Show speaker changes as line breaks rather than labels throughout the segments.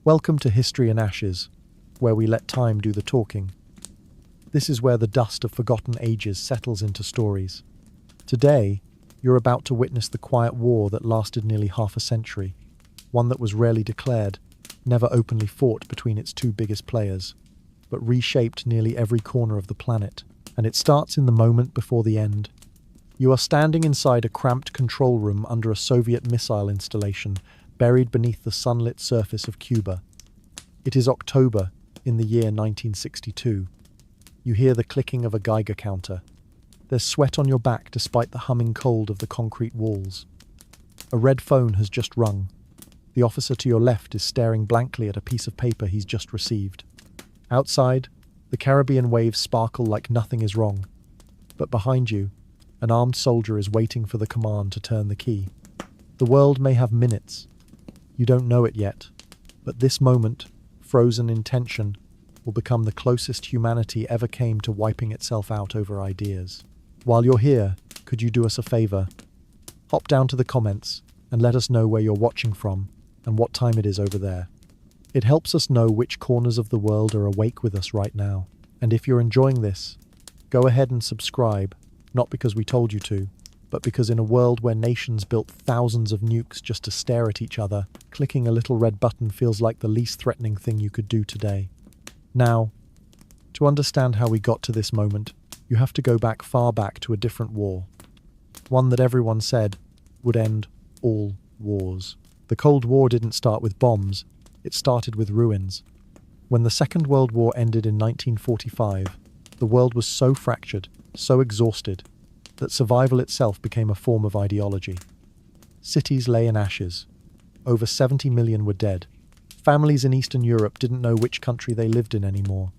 Welcome to History in Ashes, where we let time do the talking. This is where the dust of forgotten ages settles into stories. Today, you're about to witness the quiet war that lasted nearly half a century, one that was rarely declared, never openly fought between its two biggest players, but reshaped nearly every corner of the planet. And it starts in the moment before the end. You are standing inside a cramped control room under a Soviet missile installation buried beneath the sunlit surface of Cuba. It is October in the year 1962. You hear the clicking of a Geiger counter. There's sweat on your back despite the humming cold of the concrete walls. A red phone has just rung. The officer to your left is staring blankly at a piece of paper he's just received. Outside, the Caribbean waves sparkle like nothing is wrong. But behind you, an armed soldier is waiting for the command to turn the key. The world may have minutes. You don't know it yet, but this moment, frozen in tension, will become the closest humanity ever came to wiping itself out over ideas. While you're here, could you do us a favor? Hop down to the comments and let us know where you're watching from and what time it is over there. It helps us know which corners of the world are awake with us right now. And if you're enjoying this, go ahead and subscribe, not because we told you to, but because in a world where nations built thousands of nukes just to stare at each other, clicking a little red button feels like the least threatening thing you could do today. Now, to understand how we got to this moment, you have to go far back to a different war. One that everyone said would end all wars. The Cold War didn't start with bombs, it started with ruins. When the Second World War ended in 1945, the world was so fractured, so exhausted, that survival itself became a form of ideology. Cities lay in ashes. Over 70 million were dead. Families in Eastern Europe didn't know which country they lived in anymore.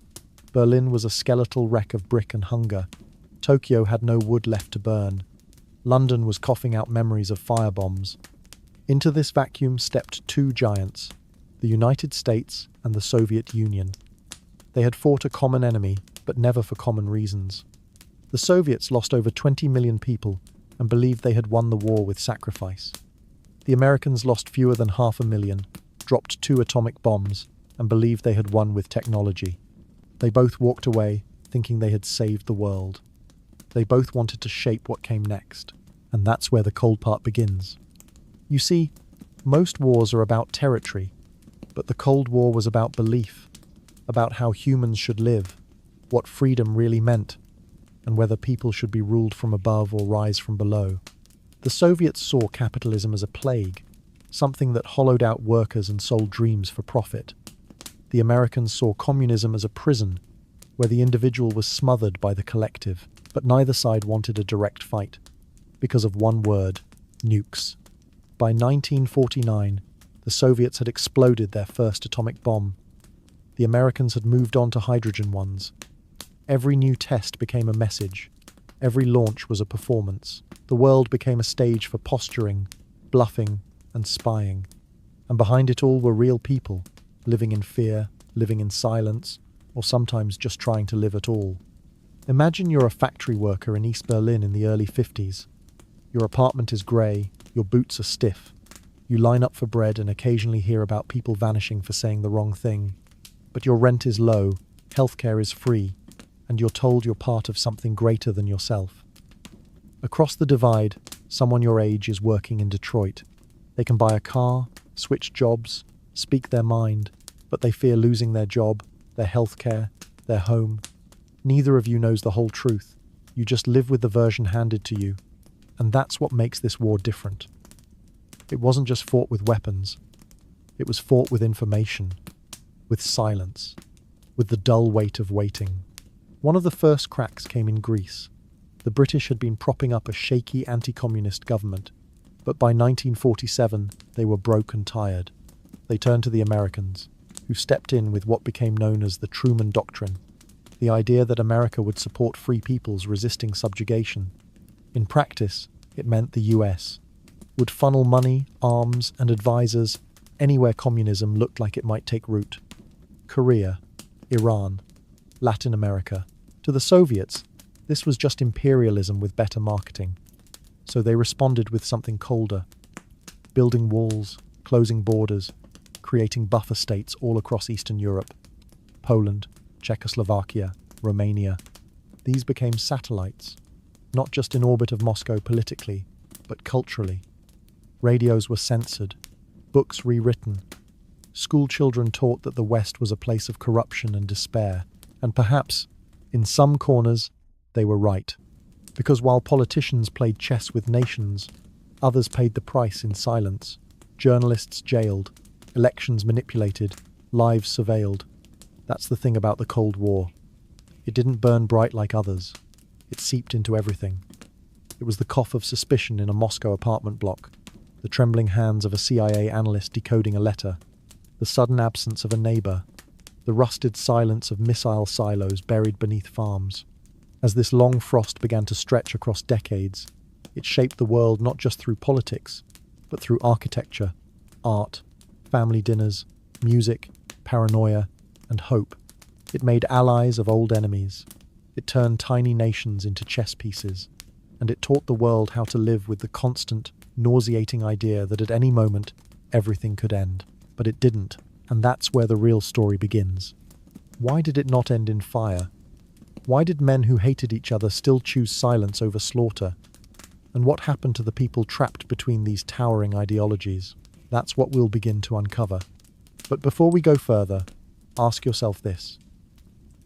Berlin was a skeletal wreck of brick and hunger. Tokyo had no wood left to burn. London was coughing out memories of firebombs. Into this vacuum stepped two giants, the United States and the Soviet Union. They had fought a common enemy, but never for common reasons. The Soviets lost over 20 million people and believed they had won the war with sacrifice. The Americans lost fewer than 500,000, dropped 2 atomic bombs, and believed they had won with technology. They both walked away, thinking they had saved the world. They both wanted to shape what came next, and that's where the cold part begins. You see, most wars are about territory, but the Cold War was about belief, about how humans should live, what freedom really meant, and whether people should be ruled from above or rise from below. The Soviets saw capitalism as a plague, something that hollowed out workers and sold dreams for profit. The Americans saw communism as a prison, where the individual was smothered by the collective, but neither side wanted a direct fight, because of one word: nukes. By 1949, the Soviets had exploded their first atomic bomb. The Americans had moved on to hydrogen ones. Every new test became a message. Every launch was a performance. The world became a stage for posturing, bluffing, and spying. And behind it all were real people, living in fear, living in silence, or sometimes just trying to live at all. Imagine you're a factory worker in East Berlin in the early 50s. Your apartment is grey, your boots are stiff. You line up for bread and occasionally hear about people vanishing for saying the wrong thing. But your rent is low, healthcare is free, and you're told you're part of something greater than yourself. Across the divide, someone your age is working in Detroit. They can buy a car, switch jobs, speak their mind, but they fear losing their job, their healthcare, their home. Neither of you knows the whole truth. You just live with the version handed to you. And that's what makes this war different. It wasn't just fought with weapons. It was fought with information, with silence, with the dull weight of waiting. One of the first cracks came in Greece. The British had been propping up a shaky anti-communist government, but by 1947 they were broke and tired. They turned to the Americans, who stepped in with what became known as the Truman Doctrine, the idea that America would support free peoples resisting subjugation. In practice, it meant the US would funnel money, arms, and advisors anywhere communism looked like it might take root. Korea, Iran, Latin America. To the Soviets, this was just imperialism with better marketing. So they responded with something colder. Building walls, closing borders, creating buffer states all across Eastern Europe. Poland, Czechoslovakia, Romania. These became satellites, not just in orbit of Moscow politically, but culturally. Radios were censored, books rewritten. School children taught that the West was a place of corruption and despair, and perhaps, in some corners, they were right. Because while politicians played chess with nations, others paid the price in silence. Journalists jailed, elections manipulated, lives surveilled. That's the thing about the Cold War. It didn't burn bright like others. It seeped into everything. It was the cough of suspicion in a Moscow apartment block, the trembling hands of a CIA analyst decoding a letter, the sudden absence of a neighbor, the rusted silence of missile silos buried beneath farms. As this long frost began to stretch across decades, it shaped the world not just through politics, but through architecture, art, family dinners, music, paranoia, and hope. It made allies of old enemies. It turned tiny nations into chess pieces. And it taught the world how to live with the constant, nauseating idea that at any moment, everything could end. But it didn't, and that's where the real story begins. Why did it not end in fire? Why did men who hated each other still choose silence over slaughter? And what happened to the people trapped between these towering ideologies? That's what we'll begin to uncover. But before we go further, ask yourself this.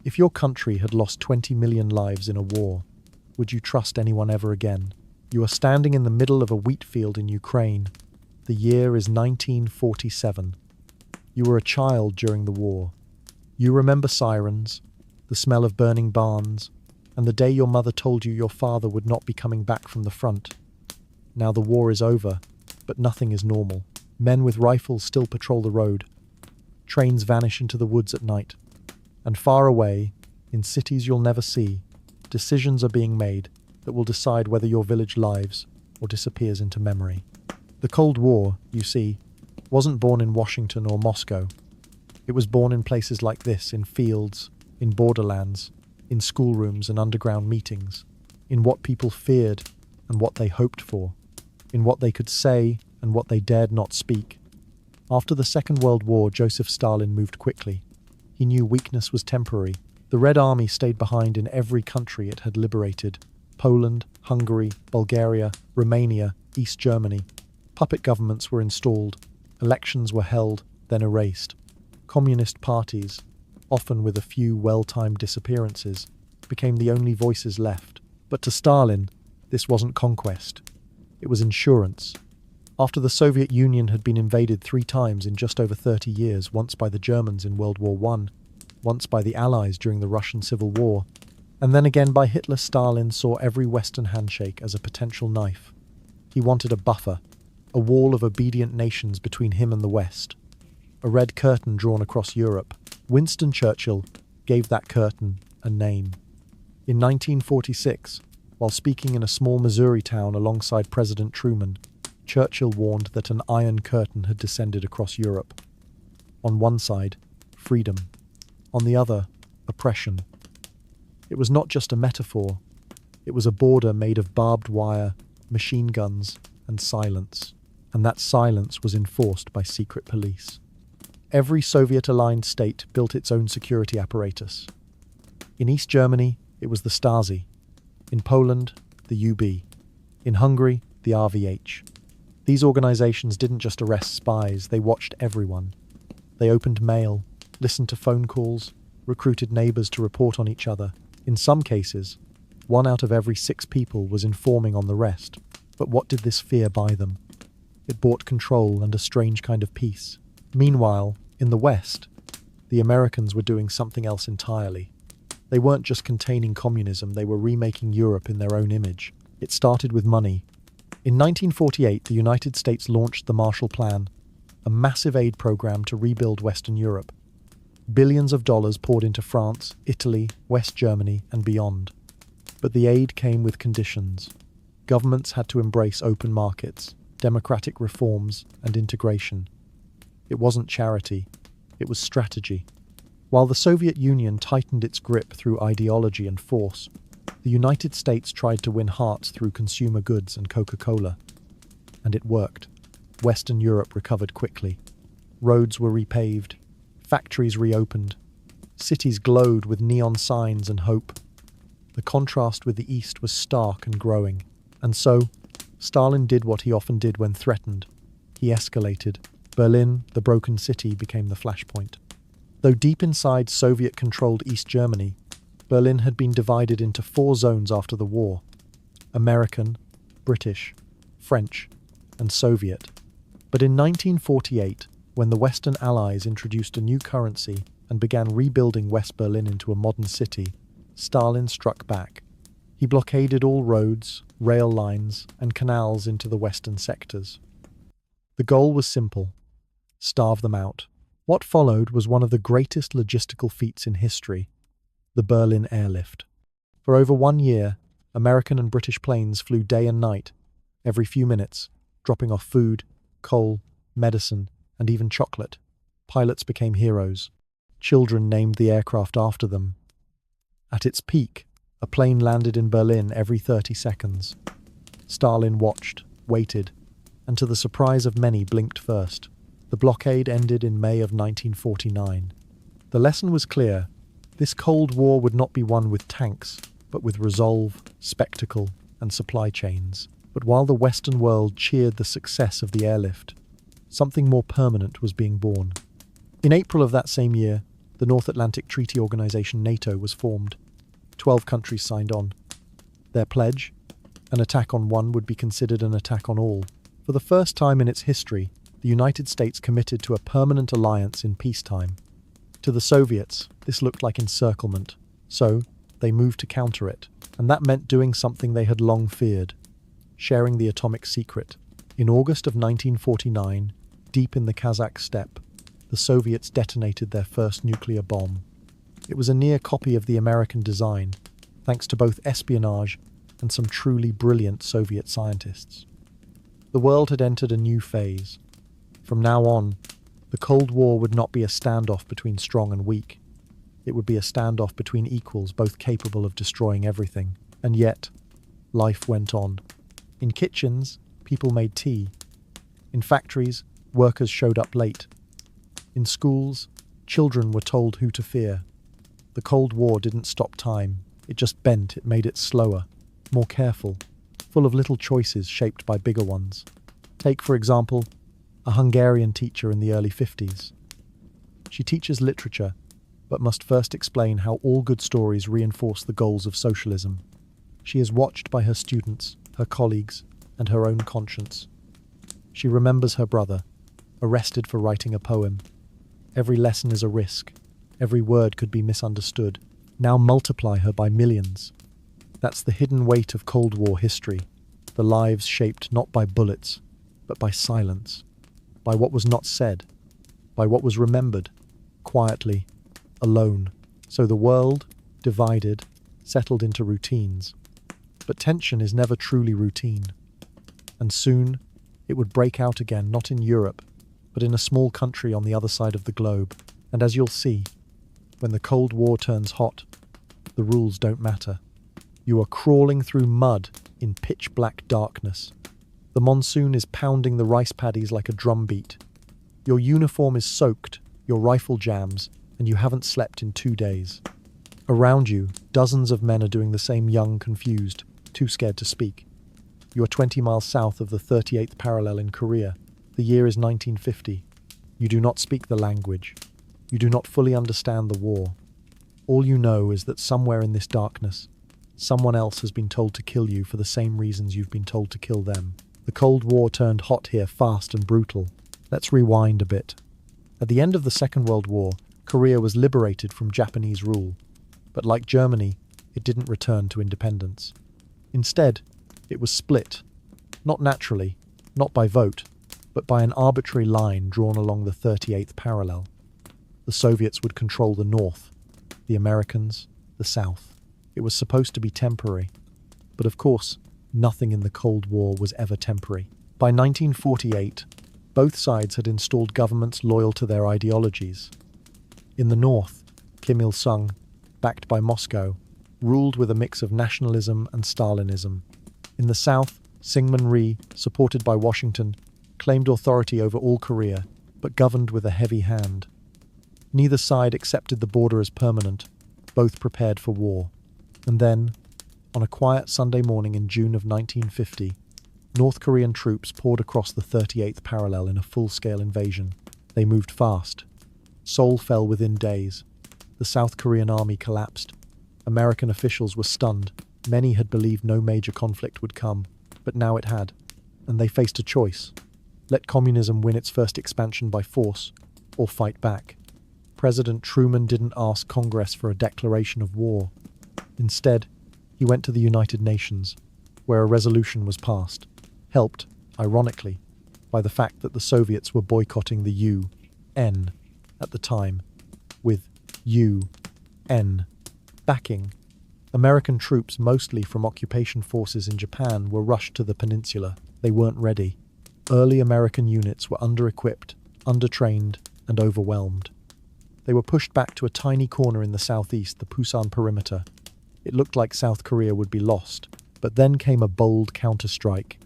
If your country had lost 20 million lives in a war, would you trust anyone ever again? You are standing in the middle of a wheat field in Ukraine. The year is 1947. You were a child during the war. You remember sirens, the smell of burning barns, and the day your mother told you your father would not be coming back from the front. Now the war is over, but nothing is normal. Men with rifles still patrol the road. Trains vanish into the woods at night. And far away, in cities you'll never see, decisions are being made that will decide whether your village lives or disappears into memory. The Cold War, you see, wasn't born in Washington or Moscow. It was born in places like this, in fields, in borderlands, in schoolrooms and underground meetings, in what people feared and what they hoped for, in what they could say and what they dared not speak. After the Second World War, Joseph Stalin moved quickly. He knew weakness was temporary. The Red Army stayed behind in every country it had liberated: Poland, Hungary, Bulgaria, Romania, East Germany. Puppet governments were installed. Elections were held, then erased. Communist parties, often with a few well-timed disappearances, became the only voices left. But to Stalin, this wasn't conquest. It was insurance. After the Soviet Union had been invaded 3 times in just over 30 years, once by the Germans in World War I, once by the Allies during the Russian Civil War, and then again by Hitler, Stalin saw every Western handshake as a potential knife. He wanted a buffer, a wall of obedient nations between him and the West. A red curtain drawn across Europe. Winston Churchill gave that curtain a name. In 1946, while speaking in a small Missouri town alongside President Truman, Churchill warned that an iron curtain had descended across Europe. On one side, freedom. On the other, oppression. It was not just a metaphor. It was a border made of barbed wire, machine guns, and silence. And that silence was enforced by secret police. Every Soviet-aligned state built its own security apparatus. In East Germany, it was the Stasi. In Poland, the UB. In Hungary, the RVH. These organizations didn't just arrest spies, they watched everyone. They opened mail, listened to phone calls, recruited neighbors to report on each other. In some cases, 1 out of every 6 people was informing on the rest. But what did this fear buy them? It bought control and a strange kind of peace. Meanwhile, in the West, the Americans were doing something else entirely. They weren't just containing communism, they were remaking Europe in their own image. It started with money. In 1948, the United States launched the Marshall Plan, a massive aid program to rebuild Western Europe. Billions of dollars poured into France, Italy, West Germany, and beyond. But the aid came with conditions. Governments had to embrace open markets, democratic reforms, and integration. It wasn't charity, it was strategy. While the Soviet Union tightened its grip through ideology and force, the United States tried to win hearts through consumer goods and Coca-Cola. And it worked. Western Europe recovered quickly. Roads were repaved, factories reopened, cities glowed with neon signs and hope. The contrast with the East was stark and growing. And so, Stalin did what he often did when threatened. He escalated. Berlin, the broken city, became the flashpoint. Though deep inside Soviet-controlled East Germany, Berlin had been divided into 4 zones after the war: American, British, French, and Soviet. But in 1948, when the Western Allies introduced a new currency and began rebuilding West Berlin into a modern city, Stalin struck back. He blockaded all roads, rail lines, and canals into the western sectors. The goal was simple: starve them out. What followed was one of the greatest logistical feats in history: the Berlin Airlift. For over 1 year, American and British planes flew day and night, every few minutes, dropping off food, coal, medicine, and even chocolate. Pilots became heroes. Children named the aircraft after them. At its peak, a plane landed in Berlin every 30 seconds. Stalin watched, waited, and to the surprise of many blinked first. The blockade ended in May of 1949. The lesson was clear: this Cold War would not be won with tanks, but with resolve, spectacle, and supply chains. But while the Western world cheered the success of the airlift, something more permanent was being born. In April of that same year, the North Atlantic Treaty Organization NATO was formed. 12 countries signed on. Their pledge: an attack on one would be considered an attack on all. For the first time in its history, the United States committed to a permanent alliance in peacetime. To the Soviets, this looked like encirclement, so they moved to counter it, and that meant doing something they had long feared: sharing the atomic secret. In August of 1949, deep in the Kazakh steppe, the Soviets detonated their first nuclear bomb. It was a near copy of the American design, thanks to both espionage and some truly brilliant Soviet scientists. The world had entered a new phase. From now on, the Cold War would not be a standoff between strong and weak. It would be a standoff between equals, both capable of destroying everything. And yet, life went on. In kitchens, people made tea. In factories, workers showed up late. In schools, children were told who to fear. The Cold War didn't stop time. It just bent. It made it slower, more careful, full of little choices shaped by bigger ones. Take, for example, a Hungarian teacher in the early 50s. She teaches literature, but must first explain how all good stories reinforce the goals of socialism. She is watched by her students, her colleagues, and her own conscience. She remembers her brother, arrested for writing a poem. Every lesson is a risk. Every word could be misunderstood. Now multiply her by millions. That's the hidden weight of Cold War history. The lives shaped not by bullets, but by silence. By what was not said. By what was remembered. Quietly. Alone. So the world, divided, settled into routines. But tension is never truly routine. And soon, it would break out again, not in Europe, but in a small country on the other side of the globe. And as you'll see, when the Cold War turns hot, the rules don't matter. You are crawling through mud in pitch-black darkness. The monsoon is pounding the rice paddies like a drumbeat. Your uniform is soaked, your rifle jams, and you haven't slept in 2 days. Around you, dozens of men are doing the same, young, confused, too scared to speak. You are 20 miles south of the 38th parallel in Korea. The year is 1950. You do not speak the language. You do not fully understand the war. All you know is that somewhere in this darkness, someone else has been told to kill you for the same reasons you've been told to kill them. The Cold War turned hot here, fast and brutal. Let's rewind a bit. At the end of the Second World War, Korea was liberated from Japanese rule. But like Germany, it didn't return to independence. Instead, it was split. Not naturally, not by vote, but by an arbitrary line drawn along the 38th parallel. The Soviets would control the north, the Americans, the south. It was supposed to be temporary. But of course, nothing in the Cold War was ever temporary. By 1948, both sides had installed governments loyal to their ideologies. In the north, Kim Il-sung, backed by Moscow, ruled with a mix of nationalism and Stalinism. In the south, Syngman Rhee, supported by Washington, claimed authority over all Korea, but governed with a heavy hand. Neither side accepted the border as permanent, both prepared for war. And then, on a quiet Sunday morning in June of 1950, North Korean troops poured across the 38th parallel in a full-scale invasion. They moved fast. Seoul fell within days. The South Korean army collapsed. American officials were stunned. Many had believed no major conflict would come, but now it had, and they faced a choice. Let communism win its first expansion by force, or fight back. President Truman didn't ask Congress for a declaration of war. Instead, he went to the United Nations, where a resolution was passed, helped, ironically, by the fact that the Soviets were boycotting the UN at the time, with UN backing. American troops, mostly from occupation forces in Japan, were rushed to the peninsula. They weren't ready. Early American units were under-equipped, undertrained, and overwhelmed. They were pushed back to a tiny corner in the southeast, the Pusan perimeter. It looked like South Korea would be lost, but then came a bold counterstrike.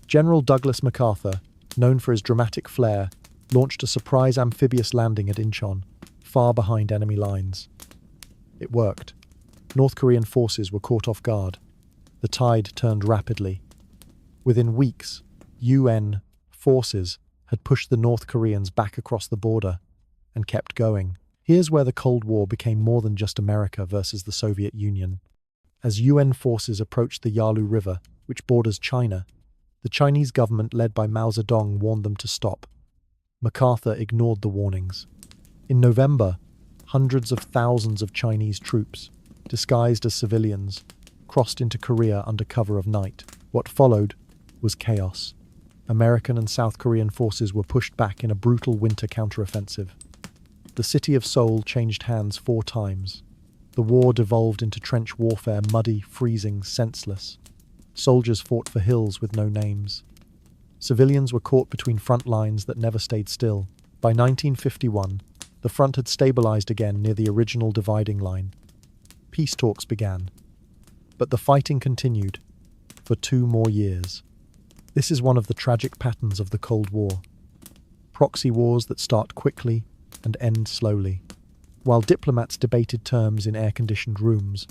General Douglas MacArthur, known for his dramatic flair, launched a surprise amphibious landing at Incheon, far behind enemy lines. It worked. North Korean forces were caught off guard. The tide turned rapidly. Within weeks, UN forces had pushed the North Koreans back across the border and kept going. Here's where the Cold War became more than just America versus the Soviet Union. As UN forces approached the Yalu River, which borders China, the Chinese government led by Mao Zedong warned them to stop. MacArthur ignored the warnings. In November, hundreds of thousands of Chinese troops, disguised as civilians, crossed into Korea under cover of night. What followed was chaos. American and South Korean forces were pushed back in a brutal winter counteroffensive. The city of Seoul changed hands 4 times. The war devolved into trench warfare, muddy, freezing, senseless. Soldiers fought for hills with no names. Civilians were caught between front lines that never stayed still. By 1951, the front had stabilized again near the original dividing line. Peace talks began. But the fighting continued for 2 more years. This is one of the tragic patterns of the Cold War. Proxy wars that start quickly and end slowly. While diplomats debated terms in air-conditioned rooms,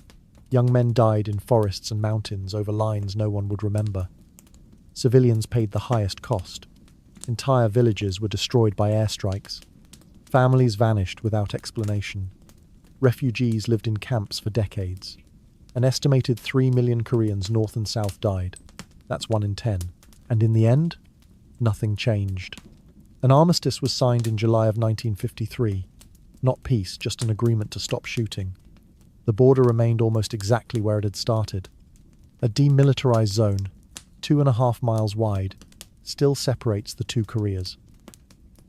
young men died in forests and mountains over lines no one would remember. Civilians paid the highest cost. Entire villages were destroyed by airstrikes. Families vanished without explanation. Refugees lived in camps for decades. An estimated 3 million Koreans north and south died. That's 1 in 10. And in the end, nothing changed. An armistice was signed in July of 1953. Not peace, just an agreement to stop shooting. The border remained almost exactly where it had started. A demilitarized zone, 2.5 miles wide, still separates the 2 Koreas.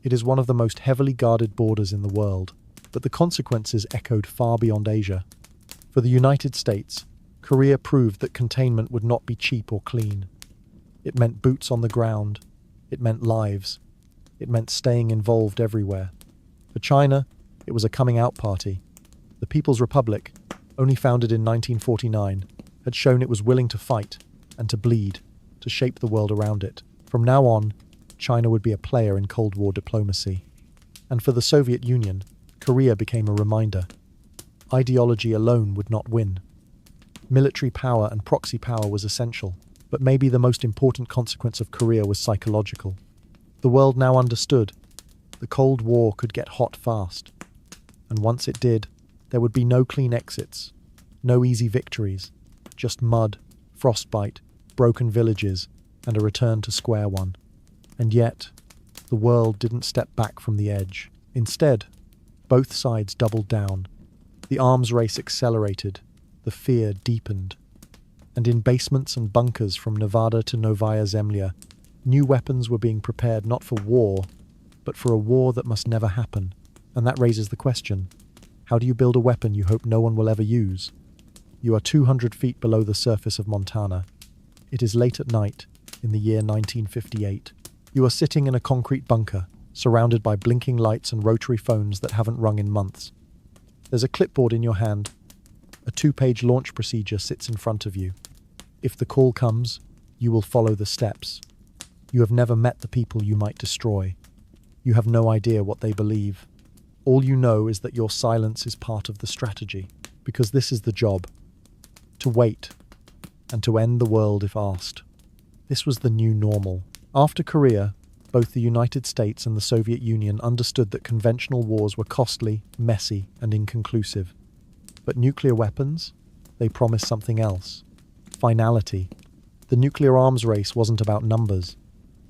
It is one of the most heavily guarded borders in the world, but the consequences echoed far beyond Asia. For the United States, Korea proved that containment would not be cheap or clean. It meant boots on the ground. It meant lives. It meant staying involved everywhere. For China, it was a coming-out party. The People's Republic, only founded in 1949, had shown it was willing to fight and to bleed, to shape the world around it. From now on, China would be a player in Cold War diplomacy. And for the Soviet Union, Korea became a reminder. Ideology alone would not win. Military power and proxy power was essential, but maybe the most important consequence of Korea was psychological. The world now understood. The Cold War could get hot fast. And once it did, there would be no clean exits, no easy victories, just mud, frostbite, broken villages, and a return to square one. And yet, the world didn't step back from the edge. Instead, both sides doubled down. The arms race accelerated, the fear deepened. And in basements and bunkers from Nevada to Novaya Zemlya, new weapons were being prepared not for war, but for a war that must never happen. And that raises the question, how do you build a weapon you hope no one will ever use? You are 200 feet below the surface of Montana. It is late at night, in the year 1958. You are sitting in a concrete bunker, surrounded by blinking lights and rotary phones that haven't rung in months. There's a clipboard in your hand. A 2-page launch procedure sits in front of you. If the call comes, you will follow the steps. You have never met the people you might destroy. You have no idea what they believe. All you know is that your silence is part of the strategy, because this is the job: to wait, and to end the world if asked. This was the new normal. After Korea, both the United States and the Soviet Union understood that conventional wars were costly, messy, and inconclusive. But nuclear weapons? They promised something else. Finality. The nuclear arms race wasn't about numbers.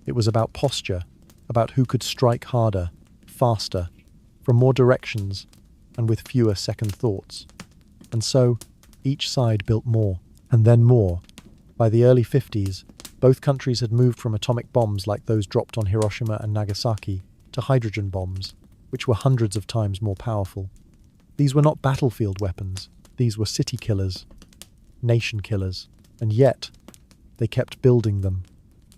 It was about posture, about who could strike harder, faster, from more directions, and with fewer second thoughts. And so, each side built more, and then more. By the early 50s, both countries had moved from atomic bombs like those dropped on Hiroshima and Nagasaki to hydrogen bombs, which were hundreds of times more powerful. These were not battlefield weapons. These were city killers, nation killers, and yet they kept building them.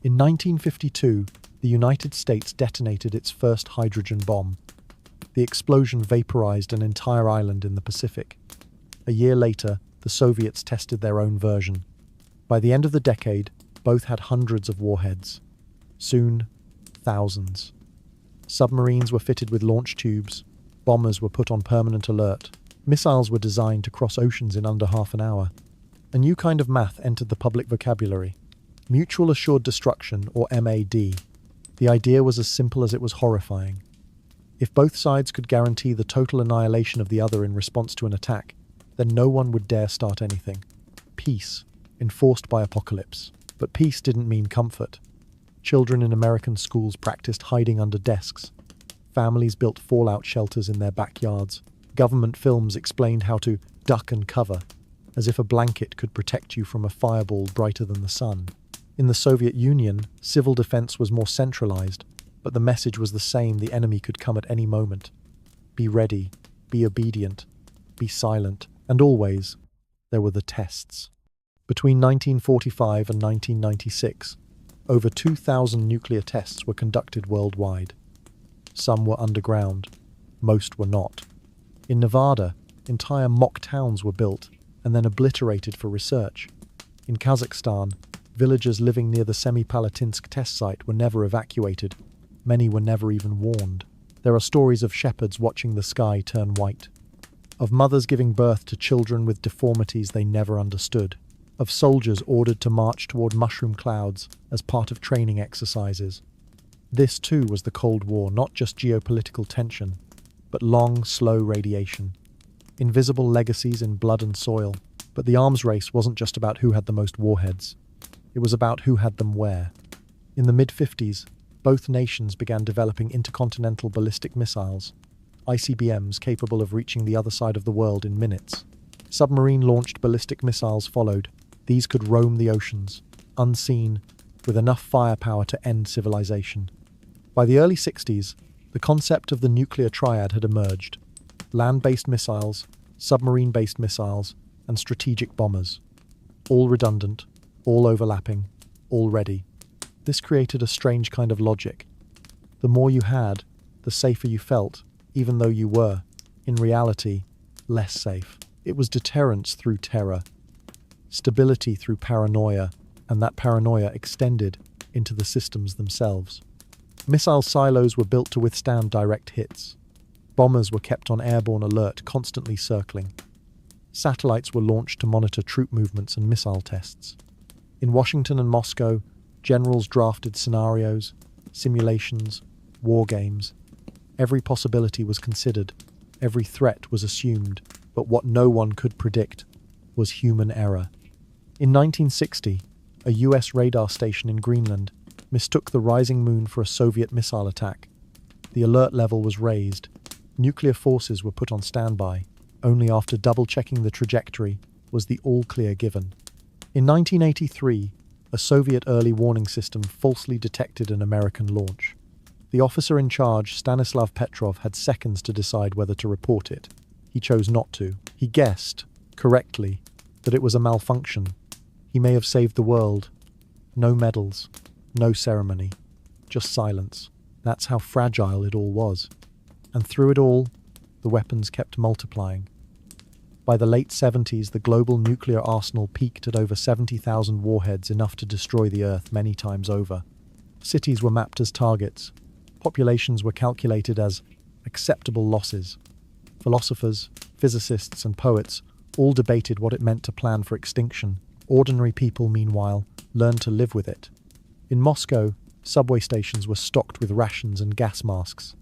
In 1952, the United States detonated its first hydrogen bomb. The explosion vaporized an entire island in the Pacific. A year later, the Soviets tested their own version. By the end of the decade, both had hundreds of warheads. Soon, thousands. Submarines were fitted with launch tubes. Bombers were put on permanent alert. Missiles were designed to cross oceans in under half an hour. A new kind of math entered the public vocabulary: mutual assured destruction, or MAD. The idea was as simple as it was horrifying. If both sides could guarantee the total annihilation of the other in response to an attack, then no one would dare start anything. Peace, enforced by apocalypse. But peace didn't mean comfort. Children in American schools practiced hiding under desks. Families built fallout shelters in their backyards. Government films explained how to duck and cover, as if a blanket could protect you from a fireball brighter than the sun. In the Soviet Union, civil defense was more centralized, but the message was the same: the enemy could come at any moment. Be ready, be obedient, be silent, and always, there were the tests. Between 1945 and 1996, over 2,000 nuclear tests were conducted worldwide. Some were underground, most were not. In Nevada, entire mock towns were built and then obliterated for research. In Kazakhstan, villagers living near the Semipalatinsk test site were never evacuated. Many were never even warned. There are stories of shepherds watching the sky turn white, of mothers giving birth to children with deformities they never understood, of soldiers ordered to march toward mushroom clouds as part of training exercises. This too was the Cold War, not just geopolitical tension, but long, slow radiation. Invisible legacies in blood and soil. But the arms race wasn't just about who had the most warheads. It was about who had them where. In the mid-50s, both nations began developing intercontinental ballistic missiles, ICBMs capable of reaching the other side of the world in minutes. Submarine-launched ballistic missiles followed. These could roam the oceans, unseen, with enough firepower to end civilization. By the early 60s, the concept of the nuclear triad had emerged: land-based missiles, submarine-based missiles, and strategic bombers. All redundant, all overlapping, all ready. This created a strange kind of logic. The more you had, the safer you felt, even though you were, in reality, less safe. It was deterrence through terror, stability through paranoia, and that paranoia extended into the systems themselves. Missile silos were built to withstand direct hits. Bombers were kept on airborne alert, constantly circling. Satellites were launched to monitor troop movements and missile tests. In Washington and Moscow, generals drafted scenarios, simulations, war games. Every possibility was considered, every threat was assumed, but what no one could predict was human error. In 1960, a US radar station in Greenland mistook the rising moon for a Soviet missile attack. The alert level was raised. Nuclear forces were put on standby. Only after double-checking the trajectory was the all-clear given. In 1983, a Soviet early warning system falsely detected an American launch. The officer in charge, Stanislav Petrov, had seconds to decide whether to report it. He chose not to. He guessed, correctly, that it was a malfunction. He may have saved the world. No medals, no ceremony, just silence. That's how fragile it all was. And through it all, the weapons kept multiplying. By the late 70s, the global nuclear arsenal peaked at over 70,000 warheads, enough to destroy the Earth many times over. Cities were mapped as targets. Populations were calculated as acceptable losses. Philosophers, physicists, and poets all debated what it meant to plan for extinction. Ordinary people, meanwhile, learned to live with it. In Moscow, subway stations were stocked with rations and gas masks.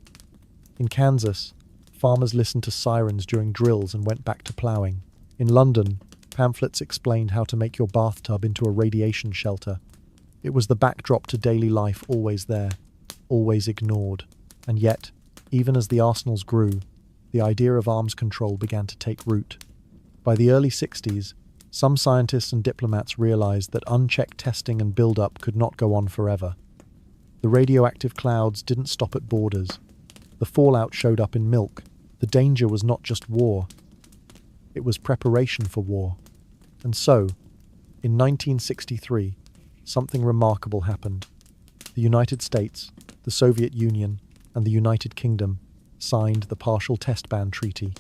In Kansas, farmers listened to sirens during drills and went back to ploughing. In London, pamphlets explained how to make your bathtub into a radiation shelter. It was the backdrop to daily life, always there, always ignored. And yet, even as the arsenals grew, the idea of arms control began to take root. By the early 60s, some scientists and diplomats realized that unchecked testing and build-up could not go on forever. The radioactive clouds didn't stop at borders. The fallout showed up in milk. The danger was not just war. It was preparation for war. And so, in 1963, something remarkable happened. The United States, the Soviet Union, and the United Kingdom signed the Partial Test Ban Treaty.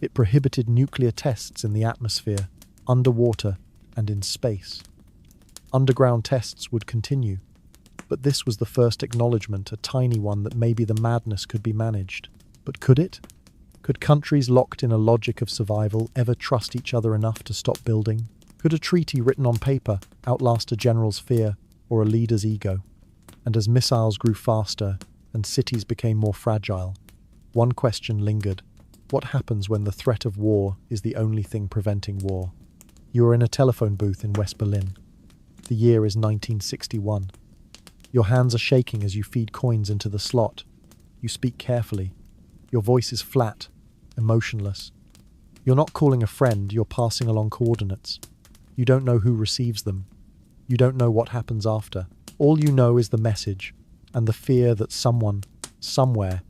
It prohibited nuclear tests in the atmosphere, underwater, and in space. Underground tests would continue, but this was the first acknowledgement, a tiny one, that maybe the madness could be managed. But could it? Could countries locked in a logic of survival ever trust each other enough to stop building? Could a treaty written on paper outlast a general's fear or a leader's ego? And as missiles grew faster and cities became more fragile, one question lingered. What happens when the threat of war is the only thing preventing war? You are in a telephone booth in West Berlin. The year is 1961. Your hands are shaking as you feed coins into the slot. You speak carefully. Your voice is flat, emotionless. You're not calling a friend, you're passing along coordinates. You don't know who receives them. You don't know what happens after. All you know is the message and the fear that someone, somewhere,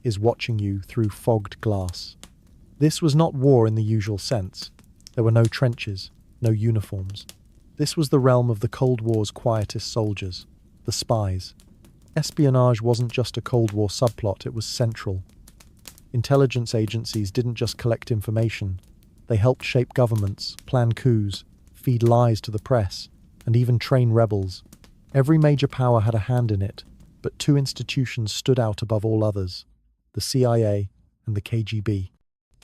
is watching you through fogged glass. This was not war in the usual sense. There were no trenches, no uniforms. This was the realm of the Cold War's quietest soldiers, the spies. Espionage wasn't just a Cold War subplot, it was central. Intelligence agencies didn't just collect information. They helped shape governments, plan coups, feed lies to the press, and even train rebels. Every major power had a hand in it, but two institutions stood out above all others: the CIA and the KGB.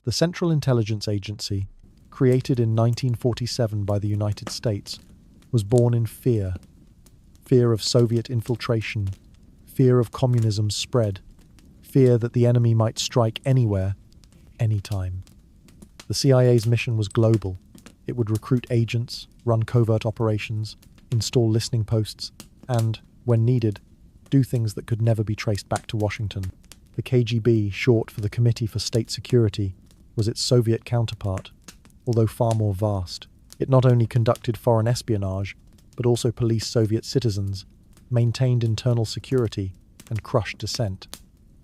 The Central Intelligence Agency, created in 1947 by the United States, was born in fear. Fear of Soviet infiltration, fear of communism's spread, fear that the enemy might strike anywhere, anytime. The CIA's mission was global. It would recruit agents, run covert operations, install listening posts, and, when needed, do things that could never be traced back to Washington. The KGB, short for the Committee for State Security, was its Soviet counterpart, although far more vast. It not only conducted foreign espionage, but also policed Soviet citizens, maintained internal security, and crushed dissent.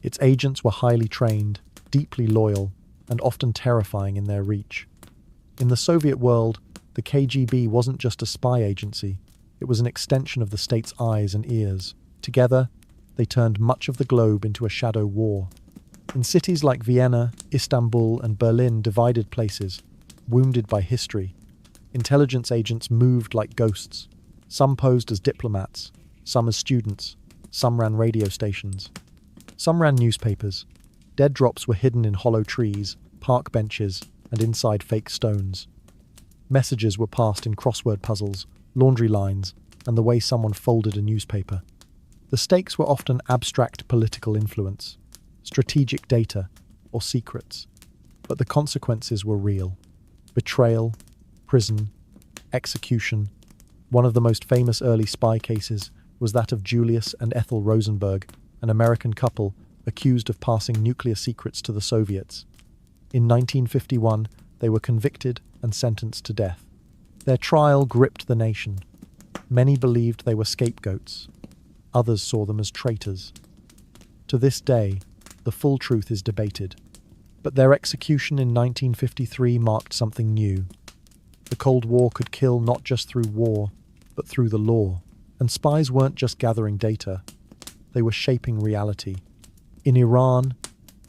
Its agents were highly trained, deeply loyal, and often terrifying in their reach. In the Soviet world, the KGB wasn't just a spy agency, it was an extension of the state's eyes and ears. Together, they turned much of the globe into a shadow war. In cities like Vienna, Istanbul, and Berlin, divided places, wounded by history, intelligence agents moved like ghosts. Some posed as diplomats, some as students, some ran radio stations. Some ran newspapers. Dead drops were hidden in hollow trees, park benches, and inside fake stones. Messages were passed in crossword puzzles, laundry lines, and the way someone folded a newspaper. The stakes were often abstract political influence, strategic data, or secrets. But the consequences were real. Betrayal, prison, execution. One of the most famous early spy cases was that of Julius and Ethel Rosenberg, an American couple accused of passing nuclear secrets to the Soviets. In 1951, they were convicted and sentenced to death. Their trial gripped the nation. Many believed they were scapegoats. Others saw them as traitors. To this day, the full truth is debated. But their execution in 1953 marked something new. The Cold War could kill not just through war, but through the law. And spies weren't just gathering data. They were shaping reality. In Iran,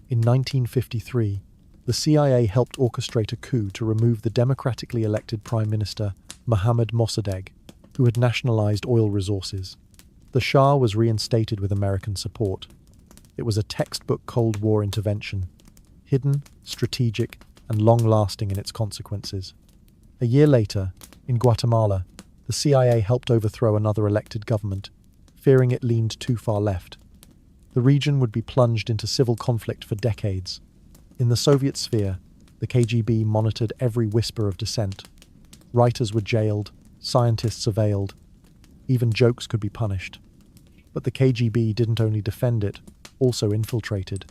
in 1953, the CIA helped orchestrate a coup to remove the democratically elected Prime Minister Mohammad Mossadegh, who had nationalized oil resources. The Shah was reinstated with American support. It was a textbook Cold War intervention, hidden, strategic, and long-lasting in its consequences. A year later, in Guatemala, the CIA helped overthrow another elected government, fearing it leaned too far left. The region would be plunged into civil conflict for decades. In the Soviet sphere, the KGB monitored every whisper of dissent. Writers were jailed, scientists surveilled, even jokes could be punished. But the KGB didn't only defend it, also infiltrated.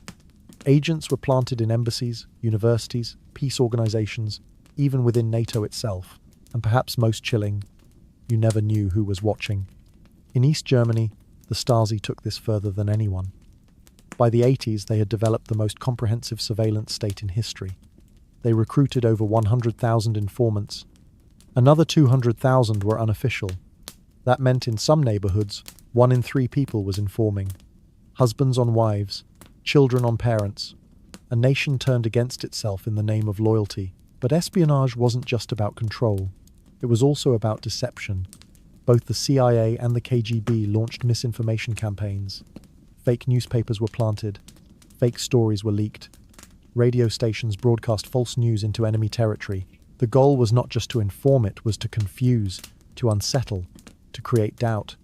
Agents were planted in embassies, universities, peace organizations, even within NATO itself. And perhaps most chilling, you never knew who was watching. In East Germany, the Stasi took this further than anyone. By the 80s, they had developed the most comprehensive surveillance state in history. They recruited over 100,000 informants. Another 200,000 were unofficial. That meant in some neighborhoods, 1 in 3 people was informing. Husbands on wives, children on parents. A nation turned against itself in the name of loyalty. But espionage wasn't just about control. It was also about deception. Both the CIA and the KGB launched misinformation campaigns. Fake newspapers were planted. Fake stories were leaked. Radio stations broadcast false news into enemy territory. The goal was not just to inform, it was to confuse, to unsettle, to create doubt.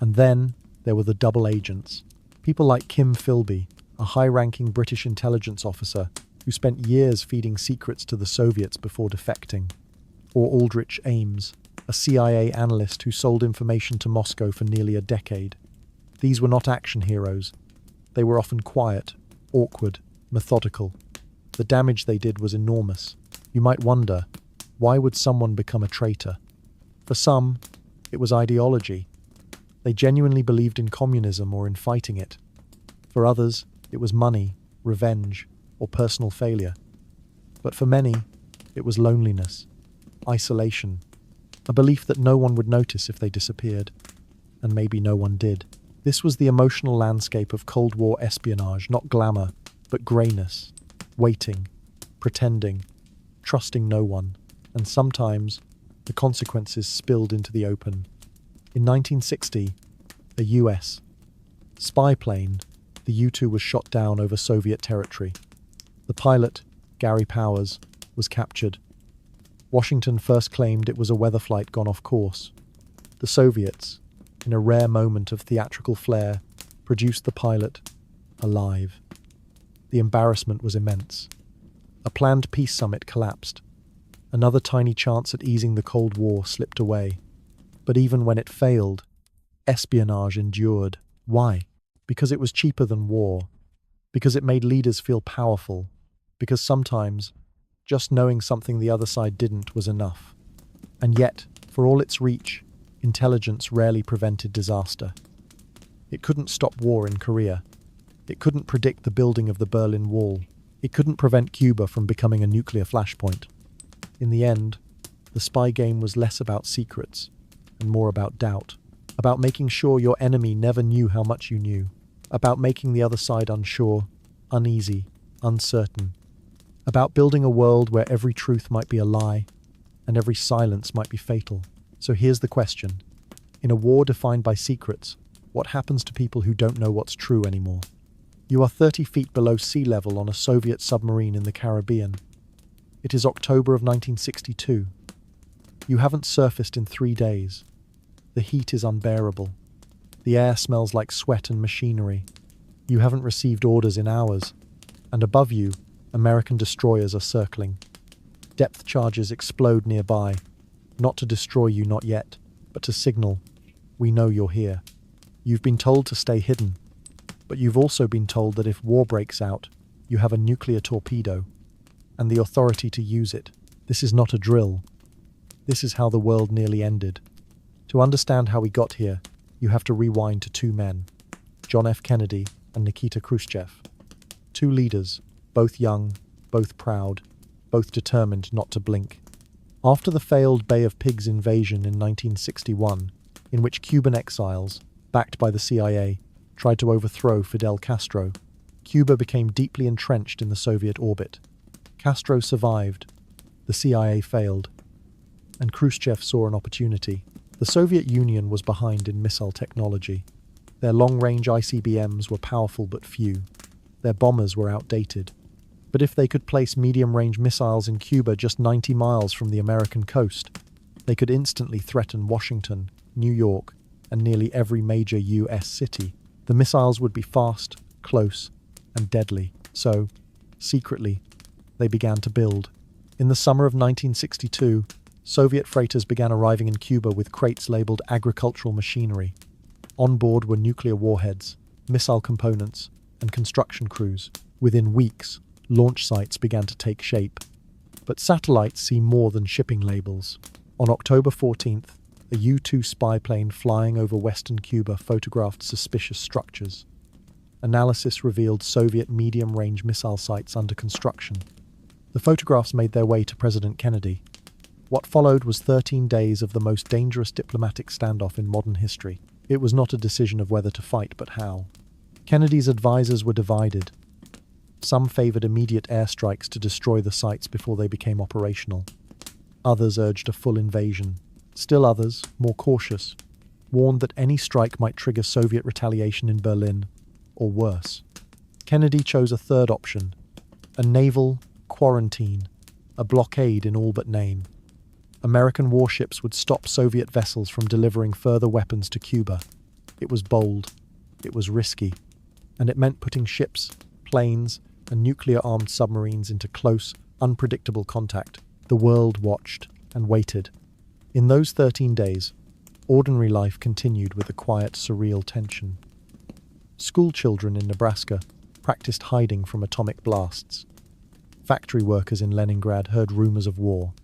And then there were the double agents. People like Kim Philby, a high-ranking British intelligence officer who spent years feeding secrets to the Soviets before defecting. Or Aldrich Ames, a CIA analyst who sold information to Moscow for nearly a decade. These were not action heroes. They were often quiet, awkward, methodical. The damage they did was enormous. You might wonder, why would someone become a traitor? For some, it was ideology. They genuinely believed in communism or in fighting it. For others, it was money, revenge, or personal failure. But for many, it was loneliness, isolation, a belief that no one would notice if they disappeared. And maybe no one did. This was the emotional landscape of Cold War espionage, not glamour, but greyness, waiting, pretending, trusting no one, and sometimes the consequences spilled into the open. In 1960, a US spy plane, the U-2, was shot down over Soviet territory. The pilot, Gary Powers, was captured. Washington first claimed it was a weather flight gone off course. The Soviets, in a rare moment of theatrical flair, produced the pilot alive. The embarrassment was immense. A planned peace summit collapsed. Another tiny chance at easing the Cold War slipped away. But even when it failed, espionage endured. Why? Because it was cheaper than war. Because it made leaders feel powerful. Because sometimes, just knowing something the other side didn't was enough. And yet, for all its reach, intelligence rarely prevented disaster. It couldn't stop war in Korea. It couldn't predict the building of the Berlin Wall. It couldn't prevent Cuba from becoming a nuclear flashpoint. In the end, the spy game was less about secrets and more about doubt. About making sure your enemy never knew how much you knew. About making the other side unsure, uneasy, uncertain. About building a world where every truth might be a lie and every silence might be fatal. So here's the question. In a war defined by secrets, what happens to people who don't know what's true anymore? You are 30 feet below sea level on a Soviet submarine in the Caribbean. It is October of 1962. You haven't surfaced in 3 days. The heat is unbearable. The air smells like sweat and machinery. You haven't received orders in hours. And above you, American destroyers are circling. Depth charges explode nearby, not to destroy you, not yet, but to signal, we know you're here. You've been told to stay hidden, but you've also been told that if war breaks out, you have a nuclear torpedo, and the authority to use it. This is not a drill. This is how the world nearly ended. To understand how we got here, you have to rewind to 2 men, John F. Kennedy and Nikita Khrushchev. 2 leaders, both young, both proud, both determined not to blink. After the failed Bay of Pigs invasion in 1961, in which Cuban exiles, backed by the CIA, tried to overthrow Fidel Castro, Cuba became deeply entrenched in the Soviet orbit. Castro survived, the CIA failed, and Khrushchev saw an opportunity. The Soviet Union was behind in missile technology. Their long-range ICBMs were powerful but few. Their bombers were outdated. But if they could place medium-range missiles in Cuba just 90 miles from the American coast, they could instantly threaten Washington, New York, and nearly every major US city. The missiles would be fast, close, and deadly. So, secretly, they began to build. In the summer of 1962, Soviet freighters began arriving in Cuba with crates labeled agricultural machinery. On board were nuclear warheads, missile components, and construction crews. Within weeks, launch sites began to take shape. But satellites see more than shipping labels. On October 14th, a U-2 spy plane flying over western Cuba photographed suspicious structures. Analysis revealed Soviet medium-range missile sites under construction. The photographs made their way to President Kennedy. What followed was 13 days of the most dangerous diplomatic standoff in modern history. It was not a decision of whether to fight, but how. Kennedy's advisors were divided. Some favored immediate airstrikes to destroy the sites before they became operational. Others urged a full invasion. Still others, more cautious, warned that any strike might trigger Soviet retaliation in Berlin, or worse. Kennedy chose a third option, a naval quarantine, a blockade in all but name. American warships would stop Soviet vessels from delivering further weapons to Cuba. It was bold, it was risky, and it meant putting ships, planes, and nuclear-armed submarines into close, unpredictable contact. The world watched and waited. In those 13 days, ordinary life continued with a quiet, surreal tension. School children in Nebraska practiced hiding from atomic blasts. Factory workers in Leningrad heard rumors of war.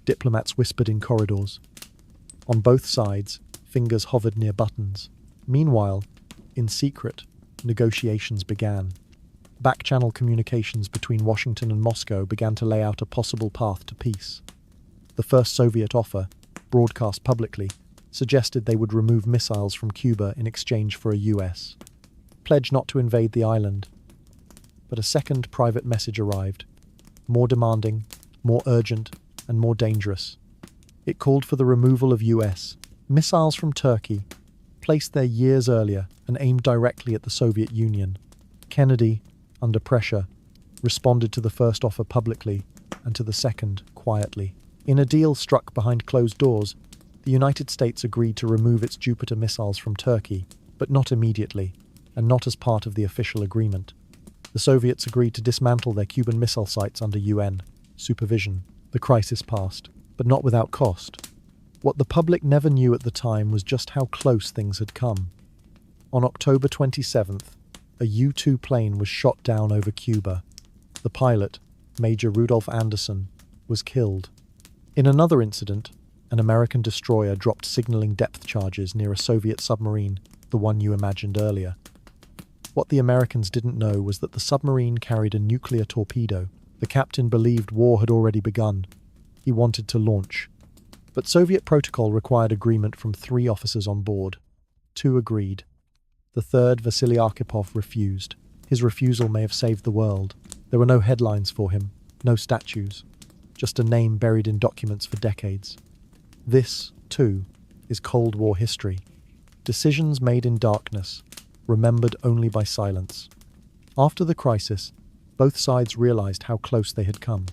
Diplomats whispered in corridors. On both sides, fingers hovered near buttons. Meanwhile, in secret, negotiations began. Back-channel communications between Washington and Moscow began to lay out a possible path to peace. The first Soviet offer, broadcast publicly, suggested they would remove missiles from Cuba in exchange for a US pledge not to invade the island. But a second private message arrived, more demanding, more urgent, and more dangerous. It called for the removal of US missiles from Turkey, placed there years earlier and aimed directly at the Soviet Union. Kennedy, under pressure, responded to the first offer publicly and to the second quietly. In a deal struck behind closed doors, the United States agreed to remove its Jupiter missiles from Turkey, but not immediately, and not as part of the official agreement. The Soviets agreed to dismantle their Cuban missile sites under UN supervision. The crisis passed, but not without cost. What the public never knew at the time was just how close things had come. On October 27th, a U-2 plane was shot down over Cuba. The pilot, Major Rudolph Anderson, was killed. In another incident, an American destroyer dropped signaling depth charges near a Soviet submarine, the one you imagined earlier. What the Americans didn't know was that the submarine carried a nuclear torpedo. The captain believed war had already begun. He wanted to launch. But Soviet protocol required agreement from 3 officers on board. 2 agreed. The third, Vasily Arkhipov, refused. His refusal may have saved the world. There were no headlines for him, no statues, just a name buried in documents for decades. This, too, is Cold War history. Decisions made in darkness, remembered only by silence. After the crisis, both sides realized how close they had come.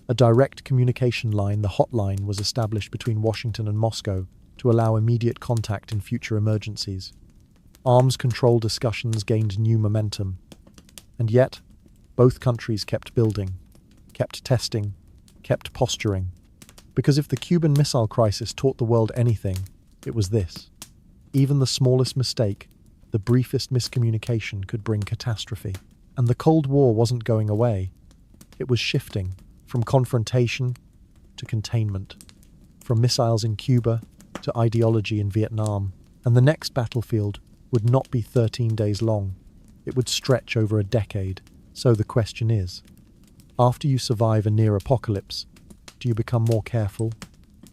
A direct communication line, the hotline, was established between Washington and Moscow to allow immediate contact in future emergencies. Arms control discussions gained new momentum. And yet, both countries kept building, kept testing, kept posturing. Because if the Cuban Missile Crisis taught the world anything, it was this. Even the smallest mistake, the briefest miscommunication, could bring catastrophe. And the Cold War wasn't going away. It was shifting from confrontation to containment, from missiles in Cuba to ideology in Vietnam. And the next battlefield would not be 13 days long. It would stretch over a decade. So the question is, after you survive a near apocalypse, do you become more careful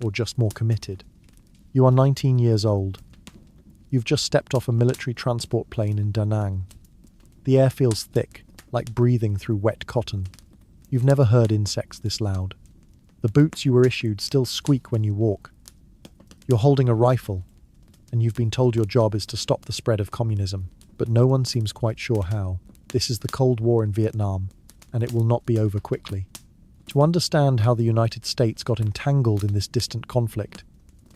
or just more committed? You are 19 years old. You've just stepped off a military transport plane in Da Nang. The air feels thick, like breathing through wet cotton. You've never heard insects this loud. The boots you were issued still squeak when you walk. You're holding a rifle, and you've been told your job is to stop the spread of communism, but no one seems quite sure how. This is the Cold War in Vietnam, and it will not be over quickly. To understand how the United States got entangled in this distant conflict,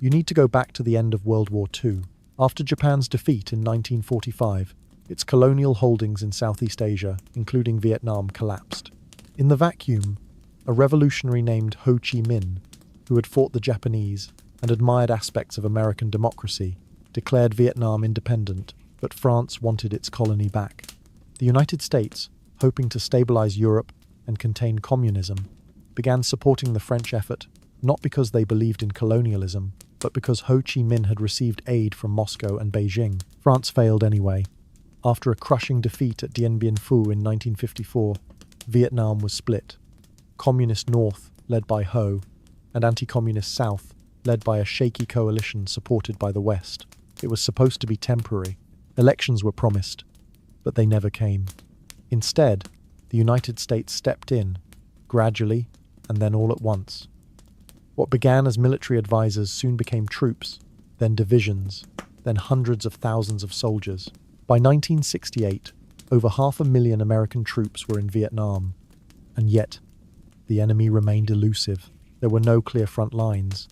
you need to go back to the end of World War II. After Japan's defeat in 1945, its colonial holdings in Southeast Asia, including Vietnam, collapsed. In the vacuum, a revolutionary named Ho Chi Minh, who had fought the Japanese and admired aspects of American democracy, declared Vietnam independent, but France wanted its colony back. The United States, hoping to stabilize Europe and contain communism, began supporting the French effort, not because they believed in colonialism, but because Ho Chi Minh had received aid from Moscow and Beijing. France failed anyway. After a crushing defeat at Dien Bien Phu in 1954, Vietnam was split. Communist North, led by Ho, and anti-communist South, led by a shaky coalition supported by the West. It was supposed to be temporary. Elections were promised, but they never came. Instead, the United States stepped in, gradually and then all at once. What began as military advisors soon became troops, then divisions, then hundreds of thousands of soldiers. By 1968, over 500,000 American troops were in Vietnam, and yet the enemy remained elusive. There were no clear front lines.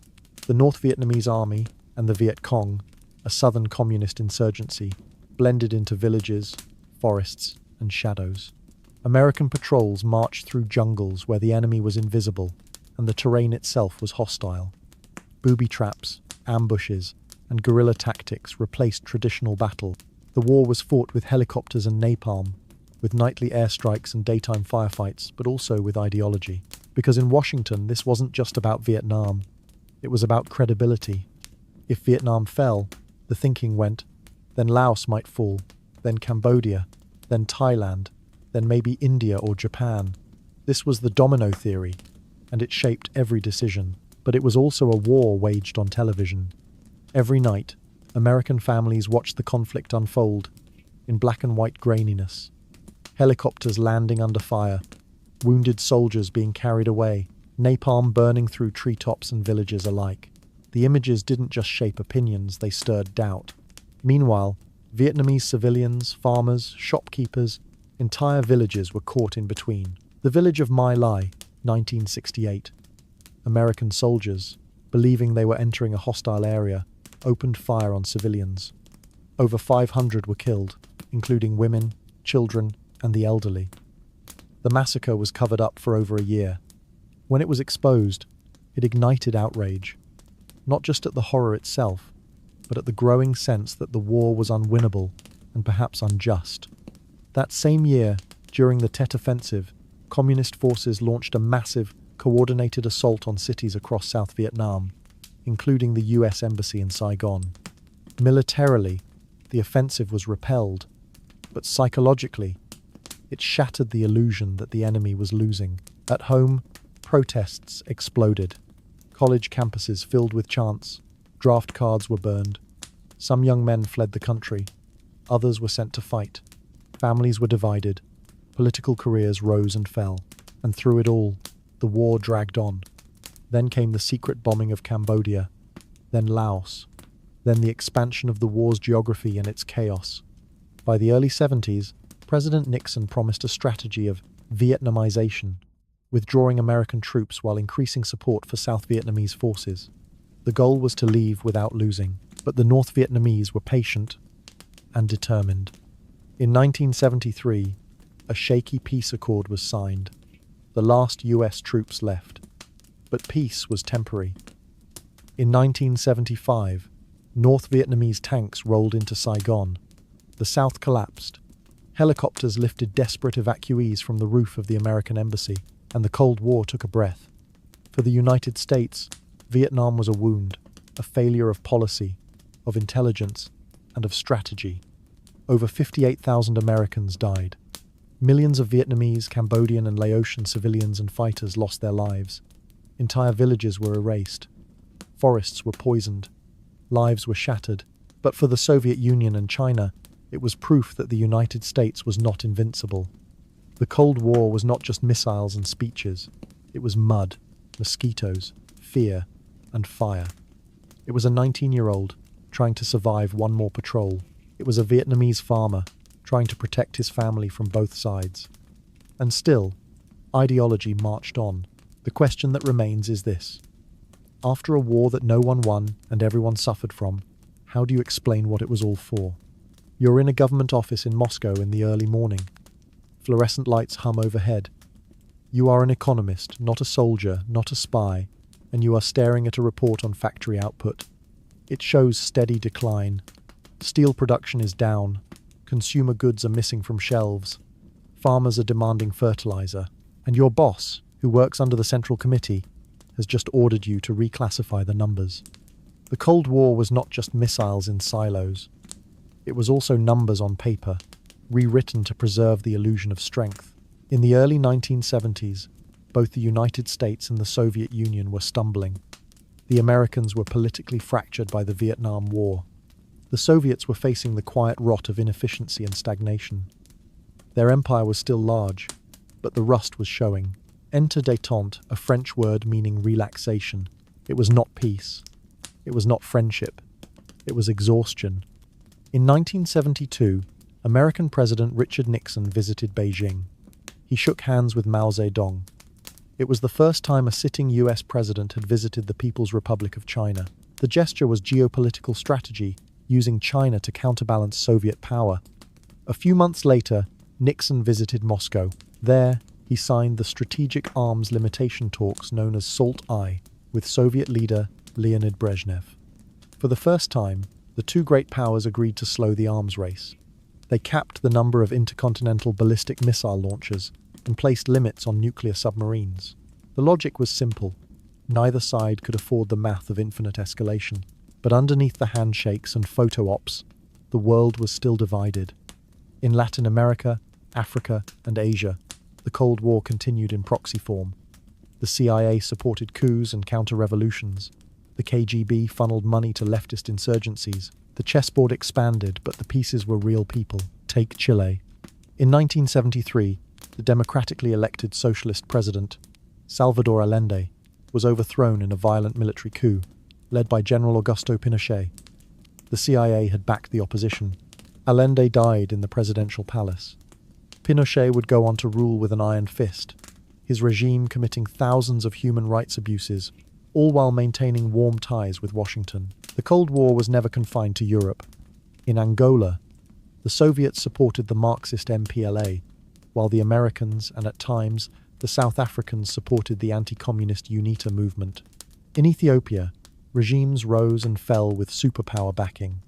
The North Vietnamese Army and the Viet Cong, a southern communist insurgency, blended into villages, forests, and shadows. American patrols marched through jungles where the enemy was invisible, and the terrain itself was hostile. Booby traps, ambushes, and guerrilla tactics replaced traditional battle. The war was fought with helicopters and napalm, with nightly airstrikes and daytime firefights, but also with ideology. Because in Washington, this wasn't just about Vietnam. It was about credibility. If Vietnam fell, the thinking went, then Laos might fall, then Cambodia, then Thailand, then maybe India or Japan. This was the domino theory, and it shaped every decision. But it was also a war waged on television. Every night, American families watched the conflict unfold in black and white graininess. Helicopters landing under fire, wounded soldiers being carried away, napalm burning through treetops and villages alike. The images didn't just shape opinions, they stirred doubt. Meanwhile, Vietnamese civilians, farmers, shopkeepers, entire villages were caught in between. The village of My Lai, 1968. American soldiers, believing they were entering a hostile area, opened fire on civilians. Over 500 were killed, including women, children, and the elderly. The massacre was covered up for over a year. When it was exposed, it ignited outrage, not just at the horror itself, but at the growing sense that the war was unwinnable and perhaps unjust. That same year, during the Tet Offensive, communist forces launched a massive, coordinated assault on cities across South Vietnam, including the US Embassy in Saigon. Militarily, the offensive was repelled, but psychologically, it shattered the illusion that the enemy was losing. At home, protests exploded. College campuses filled with chants, draft cards were burned. Some young men fled the country, others were sent to fight. Families were divided, political careers rose and fell, and through it all, the war dragged on. Then came the secret bombing of Cambodia, then Laos, then the expansion of the war's geography and its chaos. By the early 70s, President Nixon promised a strategy of Vietnamization, withdrawing American troops while increasing support for South Vietnamese forces. The goal was to leave without losing, but the North Vietnamese were patient and determined. In 1973, a shaky peace accord was signed. The last US troops left, but peace was temporary. In 1975, North Vietnamese tanks rolled into Saigon. The South collapsed. Helicopters lifted desperate evacuees from the roof of the American embassy, and the Cold War took a breath. For the United States, Vietnam was a wound, a failure of policy, of intelligence, and of strategy. Over 58,000 Americans died. Millions of Vietnamese, Cambodian, and Laotian civilians and fighters lost their lives. Entire villages were erased. Forests were poisoned. Lives were shattered. But for the Soviet Union and China, it was proof that the United States was not invincible. The Cold War was not just missiles and speeches. It was mud, mosquitoes, fear, and fire. It was a 19-year-old, trying to survive one more patrol. It was a Vietnamese farmer, trying to protect his family from both sides. And still, ideology marched on. The question that remains is this. After a war that no one won and everyone suffered from, how do you explain what it was all for? You're in a government office in Moscow in the early morning. Fluorescent lights hum overhead. You are an economist, not a soldier, not a spy, and you are staring at a report on factory output. It shows steady decline. Steel production is down. Consumer goods are missing from shelves. Farmers are demanding fertilizer. And your boss, who works under the Central Committee, has just ordered you to reclassify the numbers. The Cold War was not just missiles in silos. It was also numbers on paper, rewritten to preserve the illusion of strength. In the early 1970s, both the United States and the Soviet Union were stumbling. The Americans were politically fractured by the Vietnam War. The Soviets were facing the quiet rot of inefficiency and stagnation. Their empire was still large, but the rust was showing. Enter détente, a French word meaning relaxation. It was not peace. It was not friendship. It was exhaustion. In 1972, American President Richard Nixon visited Beijing. He shook hands with Mao Zedong. It was the first time a sitting US president had visited the People's Republic of China. The gesture was geopolitical strategy, using China to counterbalance Soviet power. A few months later, Nixon visited Moscow. There, he signed the strategic arms limitation talks known as SALT I with Soviet leader Leonid Brezhnev. For the first time, the two great powers agreed to slow the arms race. They capped the number of intercontinental ballistic missile launchers and placed limits on nuclear submarines. The logic was simple. Neither side could afford the math of infinite escalation. But underneath the handshakes and photo ops, the world was still divided. In Latin America, Africa, and Asia, the Cold War continued in proxy form. The CIA supported coups and counter-revolutions. The KGB funneled money to leftist insurgencies. The chessboard expanded, but the pieces were real people. Take Chile. In 1973, the democratically elected socialist president, Salvador Allende, was overthrown in a violent military coup, led by General Augusto Pinochet. The CIA had backed the opposition. Allende died in the presidential palace. Pinochet would go on to rule with an iron fist, his regime committing thousands of human rights abuses, all while maintaining warm ties with Washington. The Cold War was never confined to Europe. In Angola, the Soviets supported the Marxist MPLA, while the Americans, and at times, the South Africans supported the anti-communist UNITA movement. In Ethiopia, regimes rose and fell with superpower backing.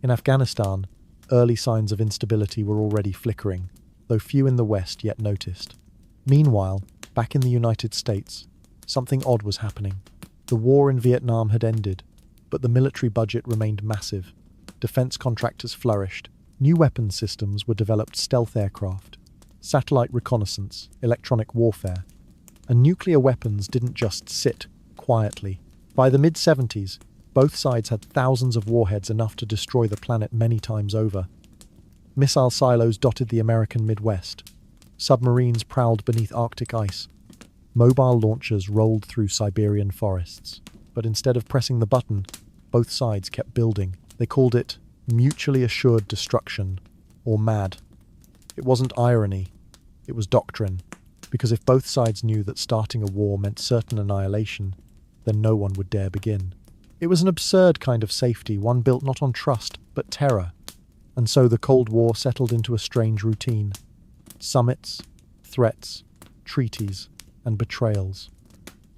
In Afghanistan, early signs of instability were already flickering, though few in the West yet noticed. Meanwhile, back in the United States, something odd was happening. The war in Vietnam had ended, but the military budget remained massive. Defense contractors flourished. New weapons systems were developed: stealth aircraft, satellite reconnaissance, electronic warfare. And nuclear weapons didn't just sit quietly. By the mid-70s, both sides had thousands of warheads, enough to destroy the planet many times over. Missile silos dotted the American Midwest. Submarines prowled beneath Arctic ice. Mobile launchers rolled through Siberian forests. But instead of pressing the button, both sides kept building. They called it mutually assured destruction, or MAD. It wasn't irony, it was doctrine. Because if both sides knew that starting a war meant certain annihilation, then no one would dare begin. It was an absurd kind of safety, one built not on trust, but terror. And so the Cold War settled into a strange routine. Summits, threats, treaties, and betrayals.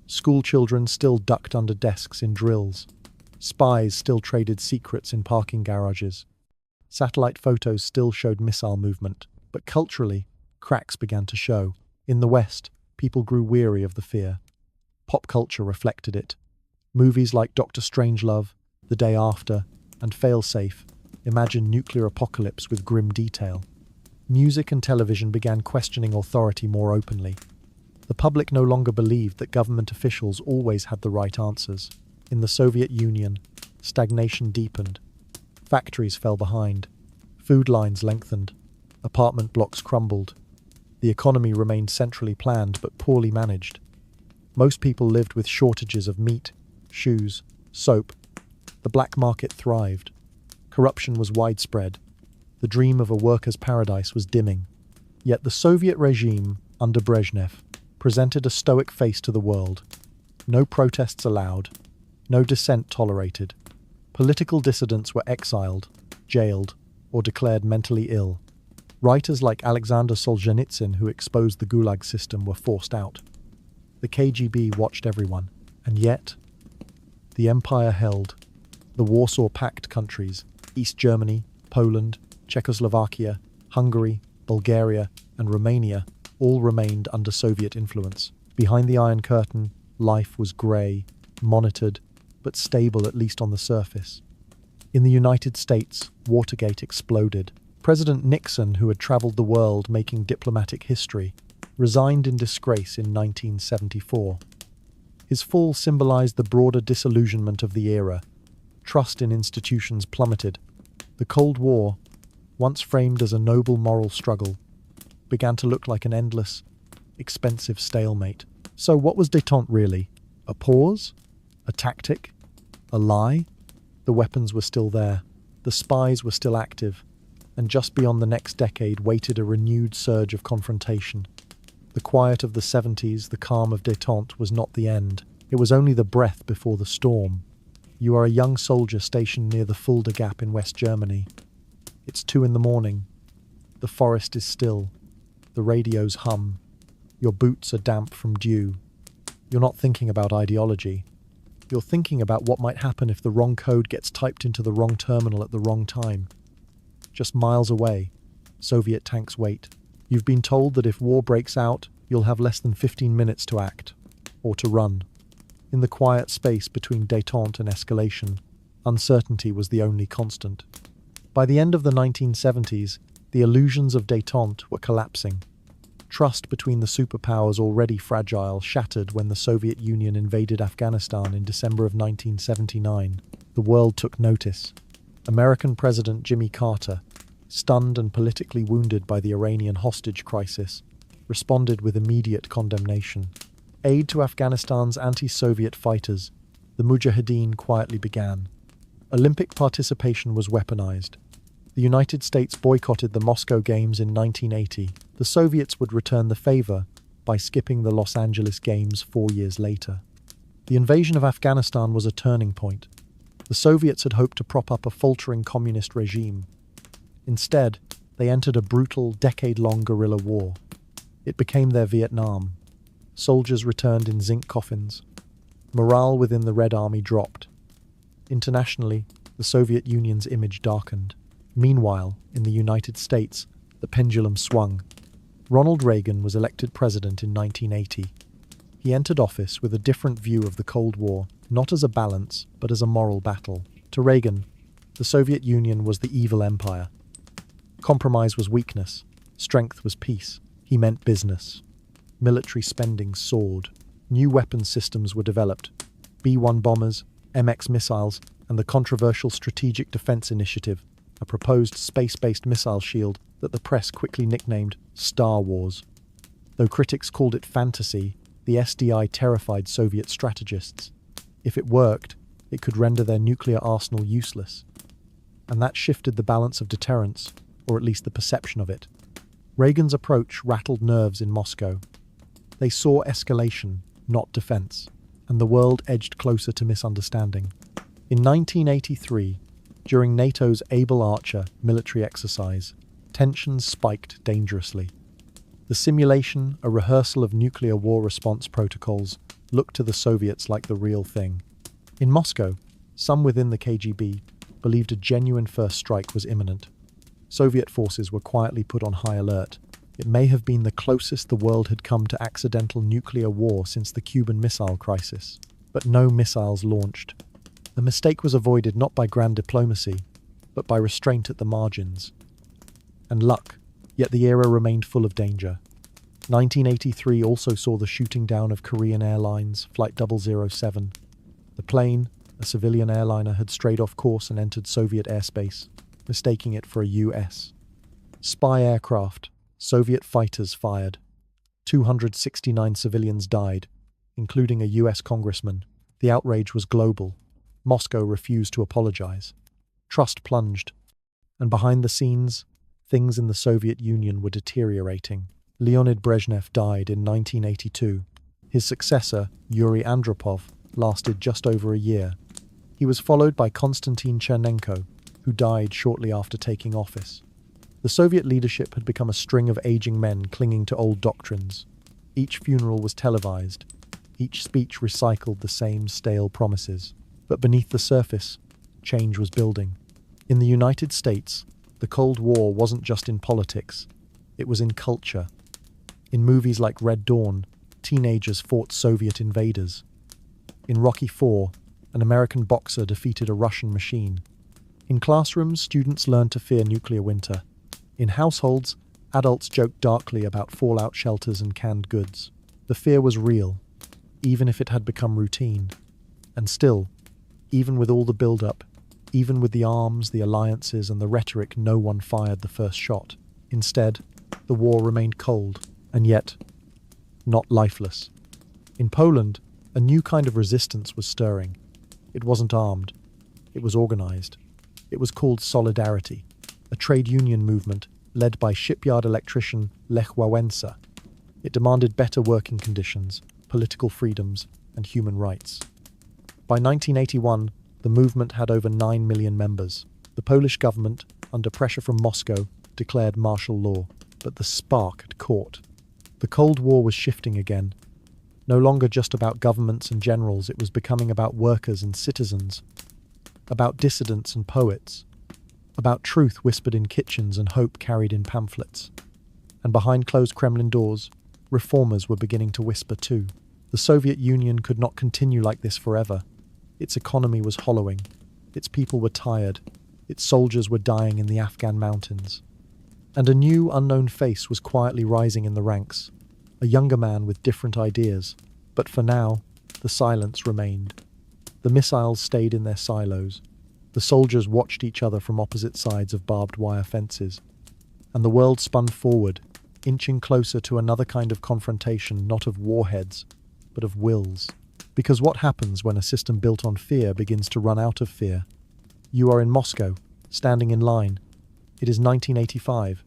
School children still ducked under desks in drills. Spies still traded secrets in parking garages. Satellite photos still showed missile movement, but culturally, cracks began to show. In the West, people grew weary of the fear. Pop culture reflected it. Movies like Dr. Strangelove, The Day After, and Failsafe imagined nuclear apocalypse with grim detail. Music and television began questioning authority more openly. The public no longer believed that government officials always had the right answers. In the Soviet Union, stagnation deepened. Factories fell behind. Food lines lengthened. Apartment blocks crumbled. The economy remained centrally planned but poorly managed. Most people lived with shortages of meat, shoes, soap, The black market thrived. Corruption was widespread. The dream of a worker's paradise was dimming. Yet the Soviet regime, under Brezhnev, presented a stoic face to the world. No protests allowed. No dissent tolerated. Political dissidents were exiled, jailed, or declared mentally ill. Writers like Alexander Solzhenitsyn, who exposed the Gulag system, were forced out. The KGB watched everyone, and yet the empire held. The Warsaw Pact countries, East Germany, Poland, Czechoslovakia, Hungary, Bulgaria, and Romania, all remained under Soviet influence. Behind the Iron Curtain, life was grey, monitored, but stable at least on the surface. In the United States, Watergate exploded. President Nixon, who had travelled the world making diplomatic history, resigned in disgrace in 1974. His fall symbolised the broader disillusionment of the era. Trust in institutions plummeted. The Cold War, once framed as a noble moral struggle, began to look like an endless, expensive stalemate. So what was détente really? A pause? A tactic? A lie? The weapons were still there. The spies were still active. And just beyond the next decade waited a renewed surge of confrontation. The quiet of the 70s, the calm of détente, was not the end. It was only the breath before the storm. You are a young soldier stationed near the Fulda Gap in West Germany. It's 2 a.m. The forest is still. The radios hum. Your boots are damp from dew. You're not thinking about ideology. You're thinking about what might happen if the wrong code gets typed into the wrong terminal at the wrong time. Just miles away, Soviet tanks wait. You've been told that if war breaks out, you'll have less than 15 minutes to act, or to run. In the quiet space between détente and escalation, uncertainty was the only constant. By the end of the 1970s, the illusions of détente were collapsing. Trust between the superpowers, already fragile, shattered when the Soviet Union invaded Afghanistan in December of 1979. The world took notice. American President Jimmy Carter, stunned and politically wounded by the Iranian hostage crisis, responded with immediate condemnation. Aid to Afghanistan's anti-Soviet fighters, the Mujahideen, quietly began. Olympic participation was weaponized. The United States boycotted the Moscow Games in 1980. The Soviets would return the favor by skipping the Los Angeles Games 4 years later. The invasion of Afghanistan was a turning point. The Soviets had hoped to prop up a faltering communist regime. Instead, they entered a brutal, decade-long guerrilla war. It became their Vietnam. Soldiers returned in zinc coffins. Morale within the Red Army dropped. Internationally, the Soviet Union's image darkened. Meanwhile, in the United States, the pendulum swung. Ronald Reagan was elected president in 1980. He entered office with a different view of the Cold War, not as a balance, but as a moral battle. To Reagan, the Soviet Union was the evil empire. Compromise was weakness. Strength was peace. He meant business. Military spending soared. New weapons systems were developed. B-1 bombers, MX missiles, and the controversial Strategic Defense Initiative, a proposed space-based missile shield that the press quickly nicknamed Star Wars. Though critics called it fantasy, the SDI terrified Soviet strategists. If it worked, it could render their nuclear arsenal useless. And that shifted the balance of deterrence, or at least the perception of it. Reagan's approach rattled nerves in Moscow. They saw escalation, not defense, and the world edged closer to misunderstanding. In 1983, during NATO's Able Archer military exercise, tensions spiked dangerously. The simulation, a rehearsal of nuclear war response protocols, looked to the Soviets like the real thing. In Moscow, some within the KGB believed a genuine first strike was imminent. Soviet forces were quietly put on high alert. It may have been the closest the world had come to accidental nuclear war since the Cuban Missile Crisis. But no missiles launched. The mistake was avoided not by grand diplomacy, but by restraint at the margins. And luck, yet the era remained full of danger. 1983 also saw the shooting down of Korean Airlines Flight 007. The plane, a civilian airliner, had strayed off course and entered Soviet airspace, mistaking it for a US. Spy aircraft, Soviet fighters fired. 269 civilians died, including a US congressman. The outrage was global. Moscow refused to apologize. Trust plunged, and behind the scenes, things in the Soviet Union were deteriorating. Leonid Brezhnev died in 1982. His successor, Yuri Andropov, lasted just over a year. He was followed by Konstantin Chernenko, who died shortly after taking office. The Soviet leadership had become a string of aging men clinging to old doctrines. Each funeral was televised. Each speech recycled the same stale promises. But beneath the surface, change was building. In the United States, the Cold War wasn't just in politics. It was in culture. In movies like Red Dawn, teenagers fought Soviet invaders. In Rocky IV, an American boxer defeated a Russian machine. In classrooms, students learned to fear nuclear winter. In households, adults joked darkly about fallout shelters and canned goods. The fear was real, even if it had become routine. And still, even with all the build-up, even with the arms, the alliances, and the rhetoric, no one fired the first shot. Instead, the war remained cold, and yet, not lifeless. In Poland, a new kind of resistance was stirring. It wasn't armed. It was organized. It was called Solidarity, a trade union movement led by shipyard electrician Lech Wałęsa. It demanded better working conditions, political freedoms, and human rights. By 1981, the movement had over 9 million members. The Polish government, under pressure from Moscow, declared martial law, but the spark had caught. The Cold War was shifting again. No longer just about governments and generals, it was becoming about workers and citizens, about dissidents and poets, about truth whispered in kitchens and hope carried in pamphlets. And behind closed Kremlin doors, reformers were beginning to whisper too. The Soviet Union could not continue like this forever. Its economy was hollowing. Its people were tired. Its soldiers were dying in the Afghan mountains. And a new, unknown face was quietly rising in the ranks, a younger man with different ideas. But for now, the silence remained. The missiles stayed in their silos. The soldiers watched each other from opposite sides of barbed wire fences. And the world spun forward, inching closer to another kind of confrontation, not of warheads, but of wills. Because what happens when a system built on fear begins to run out of fear? You are in Moscow, standing in line. It is 1985.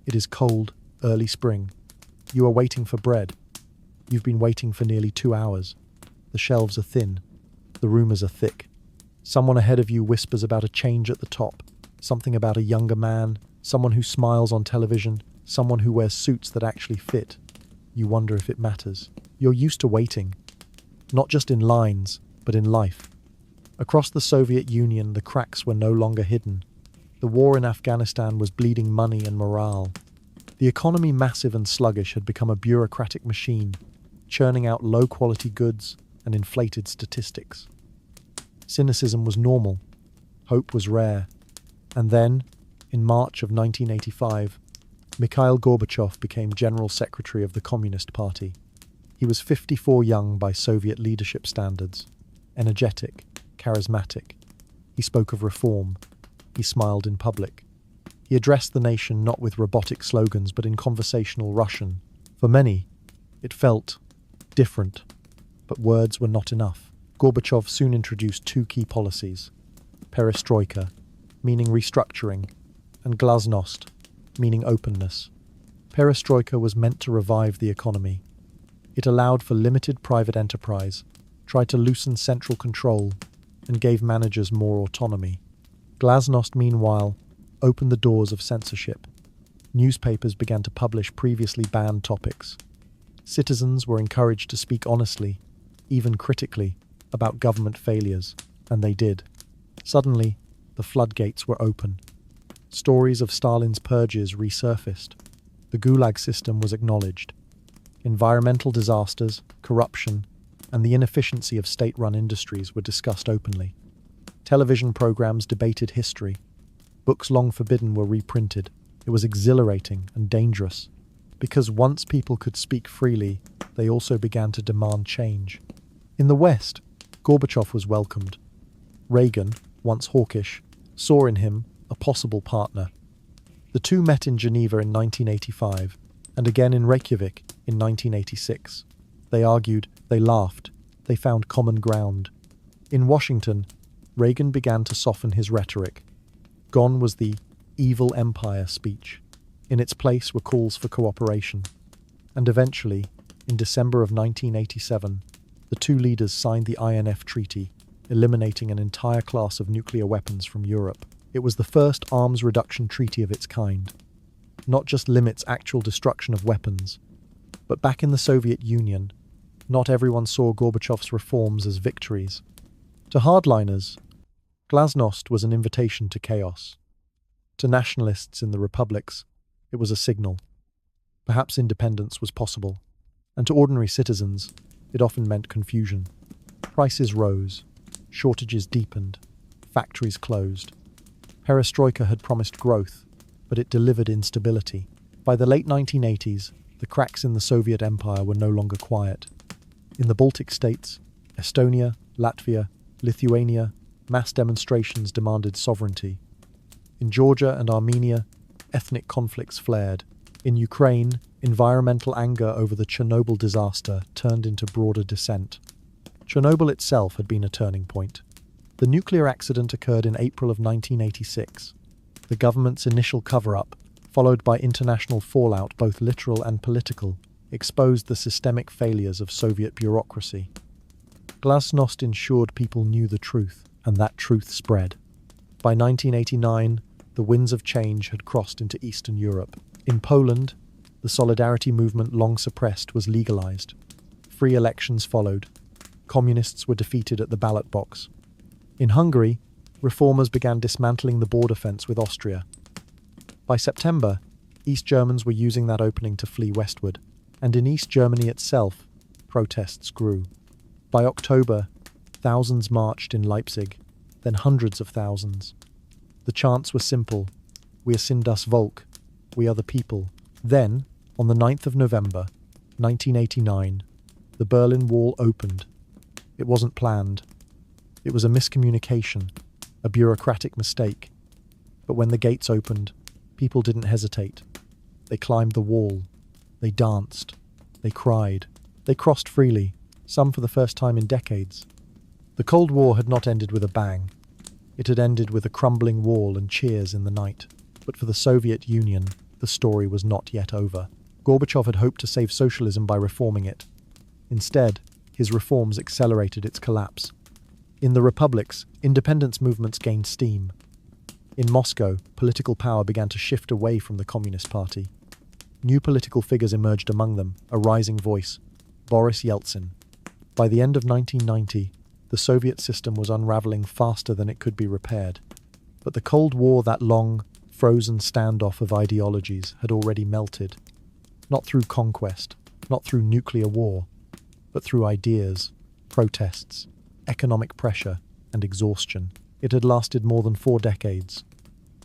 It is cold, early spring. You are waiting for bread. You've been waiting for nearly 2 hours. The shelves are thin. The rumors are thick. Someone ahead of you whispers about a change at the top, something about a younger man, someone who smiles on television, someone who wears suits that actually fit. You wonder if it matters. You're used to waiting, not just in lines, but in life. Across the Soviet Union, the cracks were no longer hidden. The war in Afghanistan was bleeding money and morale. The economy, massive and sluggish, had become a bureaucratic machine, churning out low-quality goods and inflated statistics. Cynicism was normal. Hope was rare. And then, in March of 1985, Mikhail Gorbachev became General Secretary of the Communist Party. He was 54 young by Soviet leadership standards, energetic, charismatic. He spoke of reform. He smiled in public. He addressed the nation not with robotic slogans but in conversational Russian. For many, it felt different, but words were not enough. Gorbachev soon introduced 2 key policies: perestroika, meaning restructuring, and glasnost, meaning openness. Perestroika was meant to revive the economy. It allowed for limited private enterprise, tried to loosen central control, and gave managers more autonomy. Glasnost, meanwhile, opened the doors of censorship. Newspapers began to publish previously banned topics. Citizens were encouraged to speak honestly, even critically, about government failures, and they did. Suddenly, the floodgates were open. Stories of Stalin's purges resurfaced. The Gulag system was acknowledged. Environmental disasters, corruption, and the inefficiency of state-run industries were discussed openly. Television programs debated history. Books long forbidden were reprinted. It was exhilarating and dangerous, because once people could speak freely, they also began to demand change. In the West, Gorbachev was welcomed. Reagan, once hawkish, saw in him a possible partner. The two met in Geneva in 1985, and again in Reykjavik in 1986. They argued, they laughed, they found common ground. In Washington, Reagan began to soften his rhetoric. Gone was the "evil empire" speech. In its place were calls for cooperation. And eventually, in December of 1987, the two leaders signed the INF Treaty, eliminating an entire class of nuclear weapons from Europe. It was the first arms reduction treaty of its kind. Not just limits actual destruction of weapons, but back in the Soviet Union, not everyone saw Gorbachev's reforms as victories. To hardliners, glasnost was an invitation to chaos. To nationalists in the republics, it was a signal. Perhaps independence was possible. And to ordinary citizens, it often meant confusion. Prices rose, shortages deepened, factories closed. Perestroika had promised growth, but it delivered instability. By the late 1980s, the cracks in the Soviet Empire were no longer quiet. In the Baltic states, Estonia, Latvia, Lithuania, mass demonstrations demanded sovereignty. In Georgia and Armenia, ethnic conflicts flared. In Ukraine, environmental anger over the Chernobyl disaster turned into broader dissent. Chernobyl itself had been a turning point. The nuclear accident occurred in April of 1986. The government's initial cover-up, followed by international fallout, both literal and political, exposed the systemic failures of Soviet bureaucracy. Glasnost ensured people knew the truth, and that truth spread. By 1989, the winds of change had crossed into Eastern Europe. In Poland, the Solidarity movement long suppressed was legalized. Free elections followed. Communists were defeated at the ballot box. In Hungary, reformers began dismantling the border fence with Austria. By September, East Germans were using that opening to flee westward, and in East Germany itself, protests grew. By October, thousands marched in Leipzig, then hundreds of thousands. The chants were simple: "Wir sind das Volk," we are the people. Then, on the 9th of November, 1989, the Berlin Wall opened. It wasn't planned. It was a miscommunication, a bureaucratic mistake. But when the gates opened, people didn't hesitate. They climbed the wall. They danced. They cried. They crossed freely, some for the first time in decades. The Cold War had not ended with a bang. It had ended with a crumbling wall and cheers in the night. But for the Soviet Union, the story was not yet over. Gorbachev had hoped to save socialism by reforming it. Instead, his reforms accelerated its collapse. In the republics, independence movements gained steam. In Moscow, political power began to shift away from the Communist Party. New political figures emerged among them, a rising voice: Boris Yeltsin. By the end of 1990, the Soviet system was unraveling faster than it could be repaired. But the Cold War, that long, frozen standoff of ideologies, had already melted. Not through conquest, not through nuclear war, but through ideas, protests, economic pressure, and exhaustion. It had lasted more than 4 decades.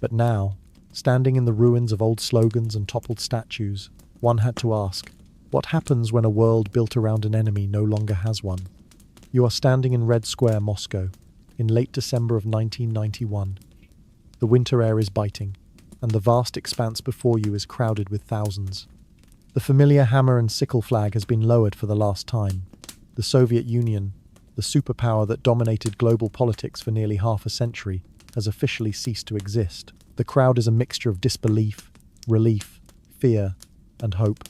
But now, standing in the ruins of old slogans and toppled statues, one had to ask, what happens when a world built around an enemy no longer has one? You are standing in Red Square, Moscow, in late December of 1991. The winter air is biting, and the vast expanse before you is crowded with thousands. The familiar hammer and sickle flag has been lowered for the last time. The Soviet Union, the superpower that dominated global politics for nearly half a century, has officially ceased to exist. The crowd is a mixture of disbelief, relief, fear, and hope.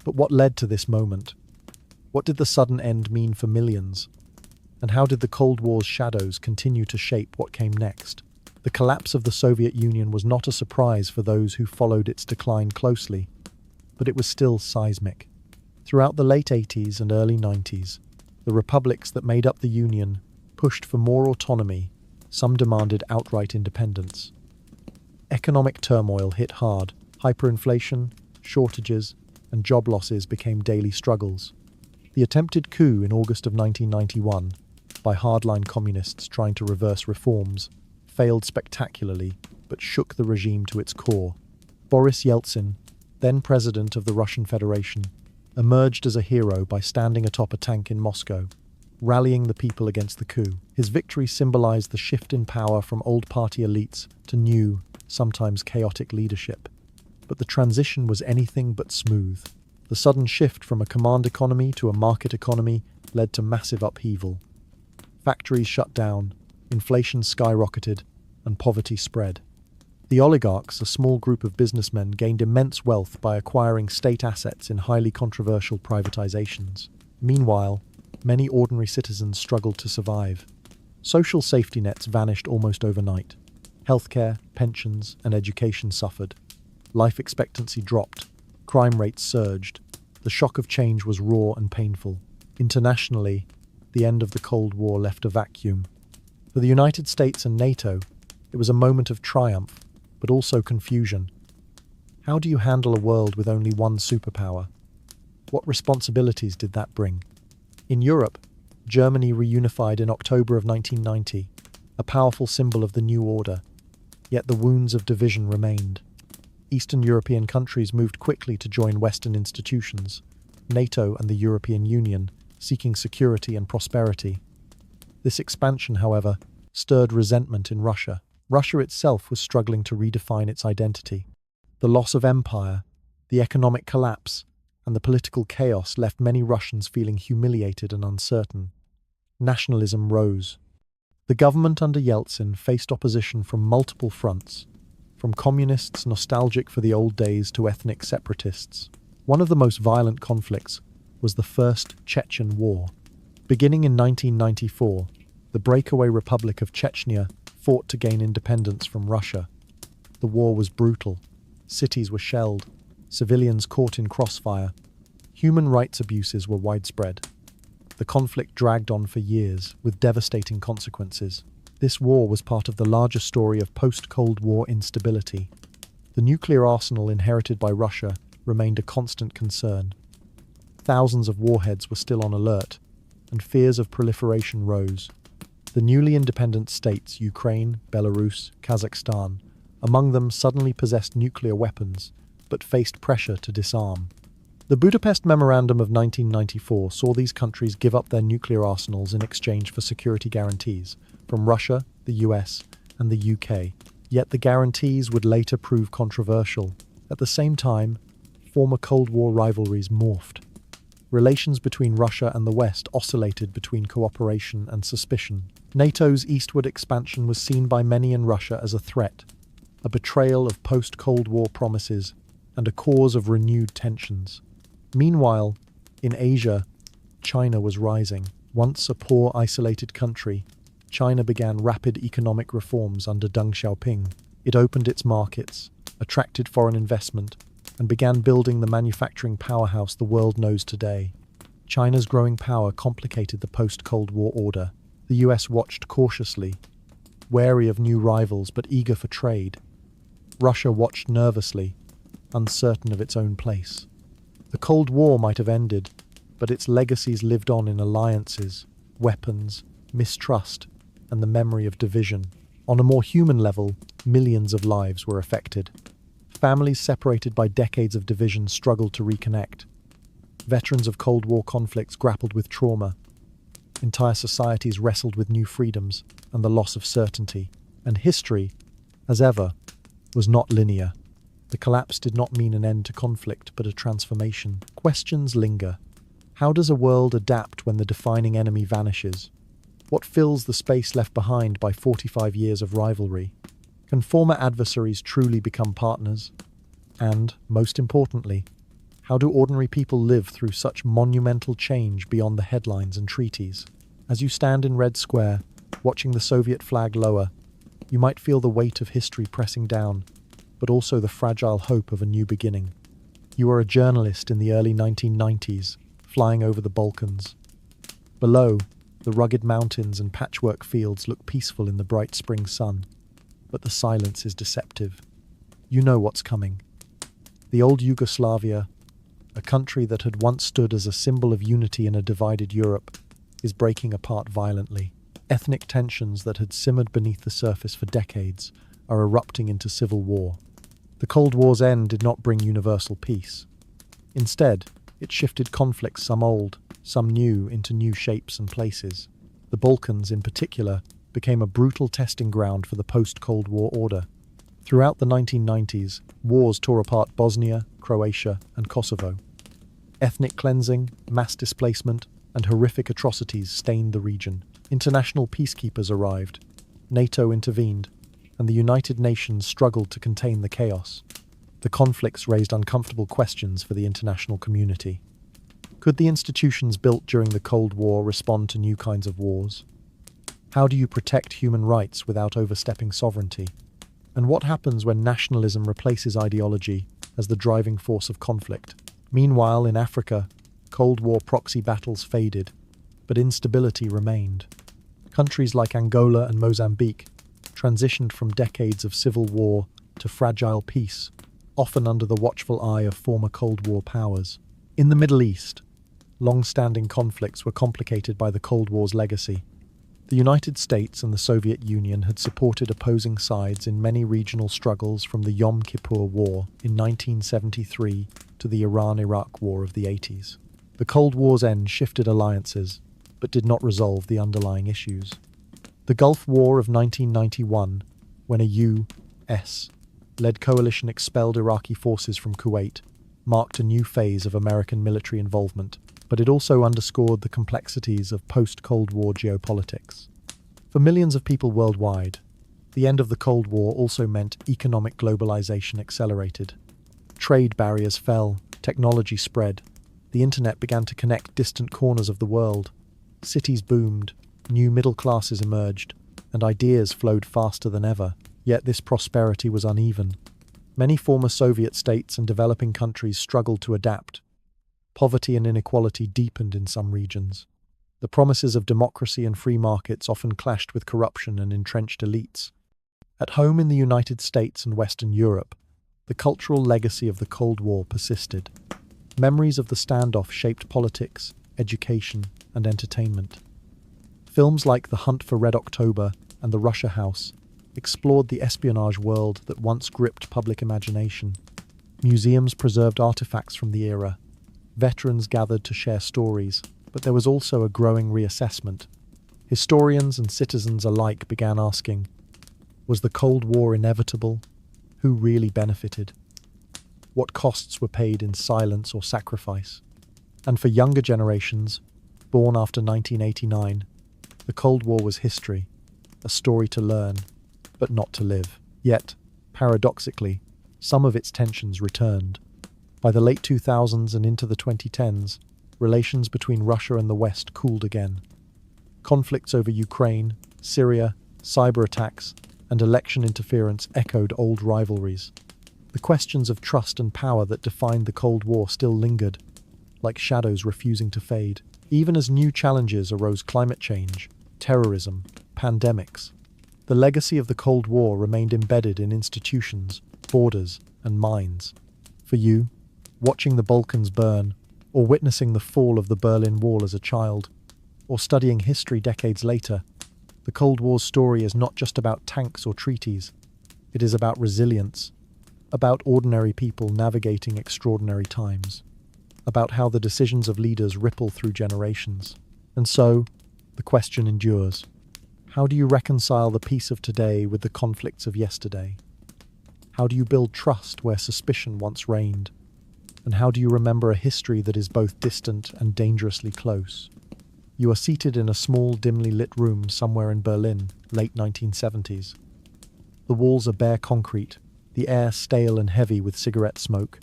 But what led to this moment? What did the sudden end mean for millions? And how did the Cold War's shadows continue to shape what came next? The collapse of the Soviet Union was not a surprise for those who followed its decline closely, but it was still seismic. Throughout the late 80s and early 90s, the republics that made up the Union pushed for more autonomy. Some demanded outright independence. Economic turmoil hit hard. Hyperinflation, shortages, and job losses became daily struggles. The attempted coup in August of 1991, by hardline communists trying to reverse reforms, failed spectacularly, but shook the regime to its core. Boris Yeltsin, then president of the Russian Federation, emerged as a hero by standing atop a tank in Moscow, rallying the people against the coup. His victory symbolized the shift in power from old party elites to new, sometimes chaotic leadership. But the transition was anything but smooth. The sudden shift from a command economy to a market economy led to massive upheaval. Factories shut down, inflation skyrocketed, and poverty spread. The oligarchs, a small group of businessmen, gained immense wealth by acquiring state assets in highly controversial privatizations. Meanwhile, many ordinary citizens struggled to survive. Social safety nets vanished almost overnight. Healthcare, pensions, and education suffered. Life expectancy dropped. Crime rates surged. The shock of change was raw and painful. Internationally, the end of the Cold War left a vacuum. For the United States and NATO, it was a moment of triumph, but also confusion. How do you handle a world with only one superpower? What responsibilities did that bring? In Europe, Germany reunified in October of 1990, a powerful symbol of the new order. Yet the wounds of division remained. Eastern European countries moved quickly to join Western institutions, NATO and the European Union, seeking security and prosperity. This expansion, however, stirred resentment in Russia. Russia itself was struggling to redefine its identity. The loss of empire, the economic collapse, and the political chaos left many Russians feeling humiliated and uncertain. Nationalism rose. The government under Yeltsin faced opposition from multiple fronts, from communists nostalgic for the old days to ethnic separatists. One of the most violent conflicts was the First Chechen War. Beginning in 1994, the breakaway Republic of Chechnya fought to gain independence from Russia. The war was brutal. Cities were shelled, civilians caught in crossfire. Human rights abuses were widespread. The conflict dragged on for years, with devastating consequences. This war was part of the larger story of post-Cold War instability. The nuclear arsenal inherited by Russia remained a constant concern. Thousands of warheads were still on alert, and fears of proliferation rose. The newly independent states, Ukraine, Belarus, Kazakhstan, among them suddenly possessed nuclear weapons, but faced pressure to disarm. The Budapest Memorandum of 1994 saw these countries give up their nuclear arsenals in exchange for security guarantees from Russia, the US, and the UK. Yet the guarantees would later prove controversial. At the same time, former Cold War rivalries morphed. Relations between Russia and the West oscillated between cooperation and suspicion. NATO's eastward expansion was seen by many in Russia as a threat, a betrayal of post-Cold War promises, and a cause of renewed tensions. Meanwhile, in Asia, China was rising. Once a poor, isolated country, China began rapid economic reforms under Deng Xiaoping. It opened its markets, attracted foreign investment, and began building the manufacturing powerhouse the world knows today. China's growing power complicated the post-Cold War order. The US watched cautiously, wary of new rivals but eager for trade. Russia watched nervously, uncertain of its own place. The Cold War might have ended, but its legacies lived on in alliances, weapons, mistrust, and the memory of division. On a more human level, millions of lives were affected. Families separated by decades of division struggled to reconnect. Veterans of Cold War conflicts grappled with trauma. Entire societies wrestled with new freedoms and the loss of certainty. And history, as ever, was not linear. The collapse did not mean an end to conflict, but a transformation. Questions linger. How does a world adapt when the defining enemy vanishes? What fills the space left behind by 45 years of rivalry? Can former adversaries truly become partners? And, most importantly, how do ordinary people live through such monumental change beyond the headlines and treaties? As you stand in Red Square, watching the Soviet flag lower, you might feel the weight of history pressing down, but also the fragile hope of a new beginning. You are a journalist in the early 1990s, flying over the Balkans. Below, the rugged mountains and patchwork fields look peaceful in the bright spring sun. But the silence is deceptive. You know what's coming. The old Yugoslavia, a country that had once stood as a symbol of unity in a divided Europe, is breaking apart violently. Ethnic tensions that had simmered beneath the surface for decades are erupting into civil war. The Cold War's end did not bring universal peace. Instead, it shifted conflicts, some old, some new, into new shapes and places. The Balkans, in particular, became a brutal testing ground for the post-Cold War order. Throughout the 1990s, wars tore apart Bosnia, Croatia, and Kosovo. Ethnic cleansing, mass displacement, and horrific atrocities stained the region. International peacekeepers arrived, NATO intervened, and the United Nations struggled to contain the chaos. The conflicts raised uncomfortable questions for the international community. Could the institutions built during the Cold War respond to new kinds of wars? How do you protect human rights without overstepping sovereignty? And what happens when nationalism replaces ideology as the driving force of conflict? Meanwhile, in Africa, Cold War proxy battles faded, but instability remained. Countries like Angola and Mozambique transitioned from decades of civil war to fragile peace, often under the watchful eye of former Cold War powers. In the Middle East, long-standing conflicts were complicated by the Cold War's legacy. The United States and the Soviet Union had supported opposing sides in many regional struggles, from the Yom Kippur War in 1973 to the Iran-Iraq War of the 80s. The Cold War's end shifted alliances, but did not resolve the underlying issues. The Gulf War of 1991, when a U.S.-led coalition expelled Iraqi forces from Kuwait, marked a new phase of American military involvement, but it also underscored the complexities of post-Cold War geopolitics. For millions of people worldwide, the end of the Cold War also meant economic globalization accelerated. Trade barriers fell, technology spread, the internet began to connect distant corners of the world, cities boomed, new middle classes emerged, and ideas flowed faster than ever. Yet this prosperity was uneven. Many former Soviet states and developing countries struggled to adapt. Poverty and inequality deepened in some regions. The promises of democracy and free markets often clashed with corruption and entrenched elites. At home in the United States and Western Europe, the cultural legacy of the Cold War persisted. Memories of the standoff shaped politics, education, and entertainment. Films like The Hunt for Red October and The Russia House explored the espionage world that once gripped public imagination. Museums preserved artifacts from the era. Veterans gathered to share stories, but there was also a growing reassessment. Historians and citizens alike began asking, was the Cold War inevitable? Who really benefited? What costs were paid in silence or sacrifice? And for younger generations, born after 1989, the Cold War was history, a story to learn, but not to live. Yet, paradoxically, some of its tensions returned. By the late 2000s and into the 2010s, relations between Russia and the West cooled again. Conflicts over Ukraine, Syria, cyber attacks, and election interference echoed old rivalries. The questions of trust and power that defined the Cold War still lingered, like shadows refusing to fade. Even as new challenges arose: climate change, terrorism, pandemics. The legacy of the Cold War remained embedded in institutions, borders, and minds. For you, watching the Balkans burn, or witnessing the fall of the Berlin Wall as a child, or studying history decades later, the Cold War's story is not just about tanks or treaties. It is about resilience, about ordinary people navigating extraordinary times, about how the decisions of leaders ripple through generations. And so, the question endures. How do you reconcile the peace of today with the conflicts of yesterday? How do you build trust where suspicion once reigned? And how do you remember a history that is both distant and dangerously close? You are seated in a small, dimly lit room somewhere in Berlin, late 1970s. The walls are bare concrete, the air stale and heavy with cigarette smoke.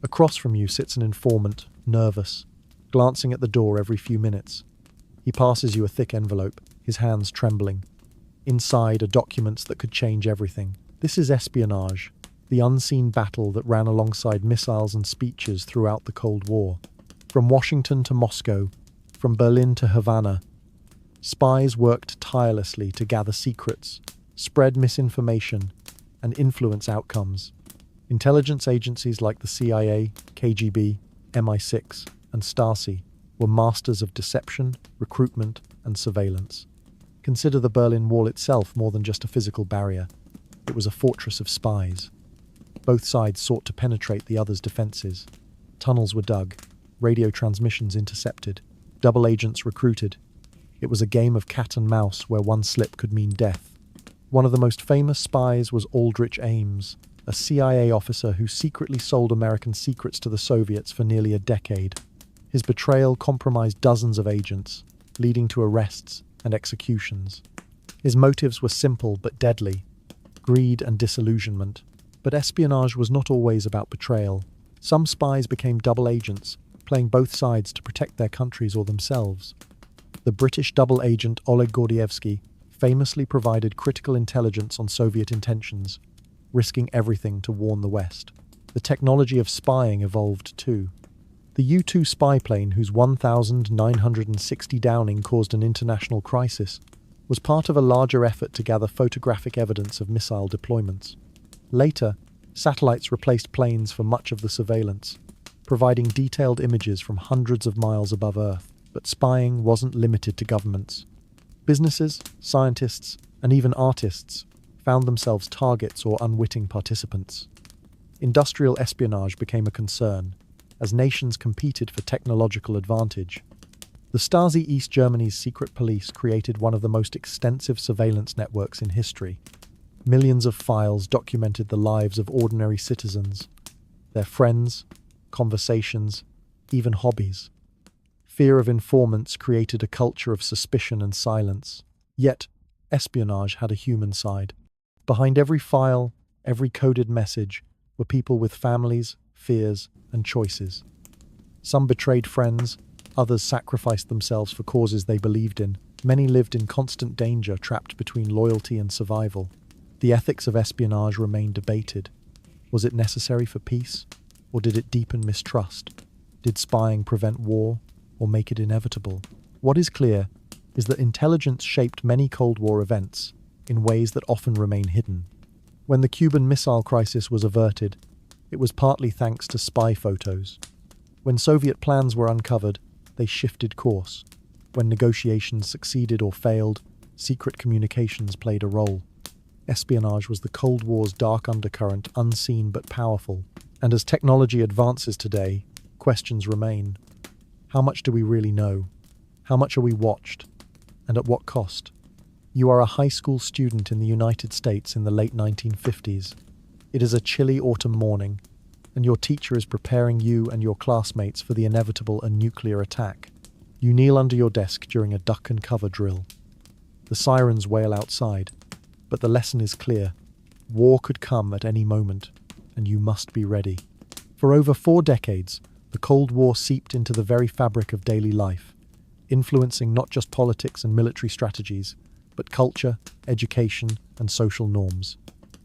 Across from you sits an informant, nervous, glancing at the door every few minutes. He passes you a thick envelope, his hands trembling. Inside are documents that could change everything. This is espionage, the unseen battle that ran alongside missiles and speeches throughout the Cold War. From Washington to Moscow, from Berlin to Havana, spies worked tirelessly to gather secrets, spread misinformation, and influence outcomes. Intelligence agencies like the CIA, KGB, MI6, and Stasi were masters of deception, recruitment, and surveillance. Consider the Berlin Wall itself more than just a physical barrier. It was a fortress of spies. Both sides sought to penetrate the other's defenses. Tunnels were dug, radio transmissions intercepted, double agents recruited. It was a game of cat and mouse where one slip could mean death. One of the most famous spies was Aldrich Ames, a CIA officer who secretly sold American secrets to the Soviets for nearly a decade. His betrayal compromised dozens of agents, leading to arrests and executions. His motives were simple but deadly: greed and disillusionment. But espionage was not always about betrayal. Some spies became double agents, playing both sides to protect their countries or themselves. The British double agent Oleg Gordievsky famously provided critical intelligence on Soviet intentions, risking everything to warn the West. The technology of spying evolved too. The U-2 spy plane, whose 1,960 downing caused an international crisis, was part of a larger effort to gather photographic evidence of missile deployments. Later, satellites replaced planes for much of the surveillance, providing detailed images from hundreds of miles above Earth. But spying wasn't limited to governments. Businesses, scientists, and even artists found themselves targets or unwitting participants. Industrial espionage became a concern, as nations competed for technological advantage. The Stasi, East Germany's secret police, created one of the most extensive surveillance networks in history. Millions of files documented the lives of ordinary citizens, their friends, conversations, even hobbies. Fear of informants created a culture of suspicion and silence. Yet, espionage had a human side. Behind every file, every coded message, were people with families, fears, and choices. Some betrayed friends, others sacrificed themselves for causes they believed in. Many lived in constant danger, trapped between loyalty and survival. The ethics of espionage remained debated. Was it necessary for peace, or did it deepen mistrust? Did spying prevent war, or make it inevitable? What is clear is that intelligence shaped many Cold War events in ways that often remain hidden. When the Cuban Missile Crisis was averted, it was partly thanks to spy photos. When Soviet plans were uncovered, they shifted course. When negotiations succeeded or failed, secret communications played a role. Espionage was the Cold War's dark undercurrent, unseen but powerful. And as technology advances today, questions remain. How much do we really know? How much are we watched? And at what cost? You are a high school student in the United States in the late 1950s. It is a chilly autumn morning, and your teacher is preparing you and your classmates for the inevitable nuclear attack. You kneel under your desk during a duck and cover drill. The sirens wail outside, but the lesson is clear. War could come at any moment, and you must be ready. For over 4 decades, the Cold War seeped into the very fabric of daily life, influencing not just politics and military strategies, but culture, education, and social norms.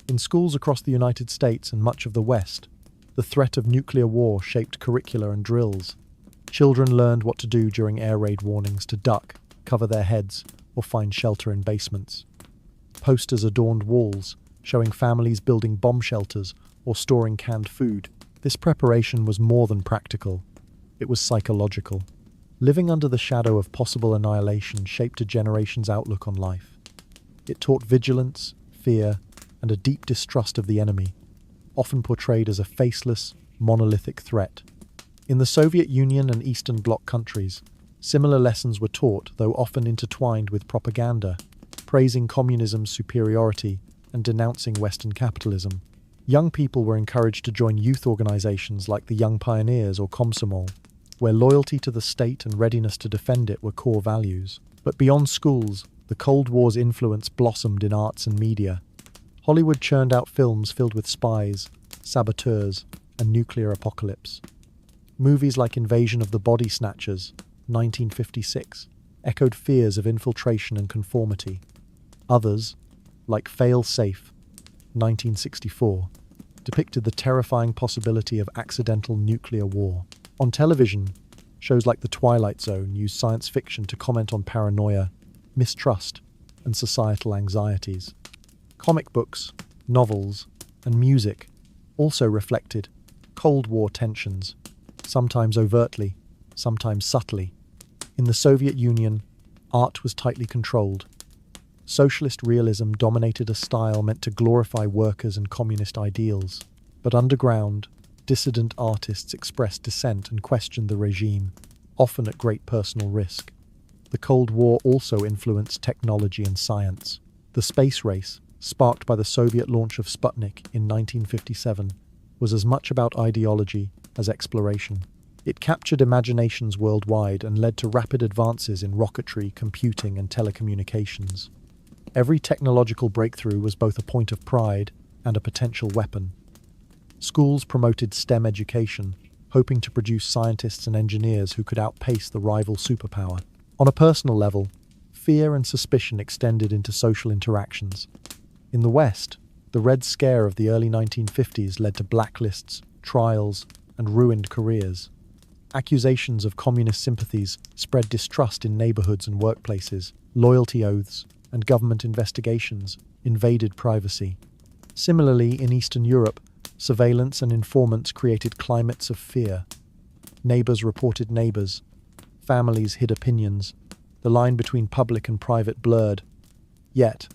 In schools across the United States and much of the West, the threat of nuclear war shaped curricula and drills. Children learned what to do during air raid warnings: to duck, cover their heads, or find shelter in basements. Posters adorned walls, showing families building bomb shelters or storing canned food. This preparation was more than practical. It was psychological. Living under the shadow of possible annihilation shaped a generation's outlook on life. It taught vigilance, fear, and a deep distrust of the enemy, often portrayed as a faceless, monolithic threat. In the Soviet Union and Eastern Bloc countries, similar lessons were taught, though often intertwined with propaganda, praising communism's superiority and denouncing Western capitalism. Young people were encouraged to join youth organizations like the Young Pioneers or Komsomol, where loyalty to the state and readiness to defend it were core values. But beyond schools, the Cold War's influence blossomed in arts and media. Hollywood churned out films filled with spies, saboteurs, and nuclear apocalypse. Movies like Invasion of the Body Snatchers, 1956, echoed fears of infiltration and conformity. Others, like Fail Safe, 1964, depicted the terrifying possibility of accidental nuclear war. On television, shows like The Twilight Zone used science fiction to comment on paranoia, mistrust, and societal anxieties. Comic books, novels, and music also reflected Cold War tensions, sometimes overtly, sometimes subtly. In the Soviet Union, art was tightly controlled. Socialist realism dominated a style meant to glorify workers and communist ideals. But underground, dissident artists expressed dissent and questioned the regime, often at great personal risk. The Cold War also influenced technology and science. The space race, sparked by the Soviet launch of Sputnik in 1957, was as much about ideology as exploration. It captured imaginations worldwide and led to rapid advances in rocketry, computing, and telecommunications. Every technological breakthrough was both a point of pride and a potential weapon. Schools promoted STEM education, hoping to produce scientists and engineers who could outpace the rival superpower. On a personal level, fear and suspicion extended into social interactions. In the West, the Red Scare of the early 1950s led to blacklists, trials, and ruined careers. Accusations of communist sympathies spread distrust in neighborhoods and workplaces. Loyalty oaths and government investigations invaded privacy. Similarly, in Eastern Europe, surveillance and informants created climates of fear. Neighbors reported neighbors. Families hid opinions. The line between public and private blurred. Yet,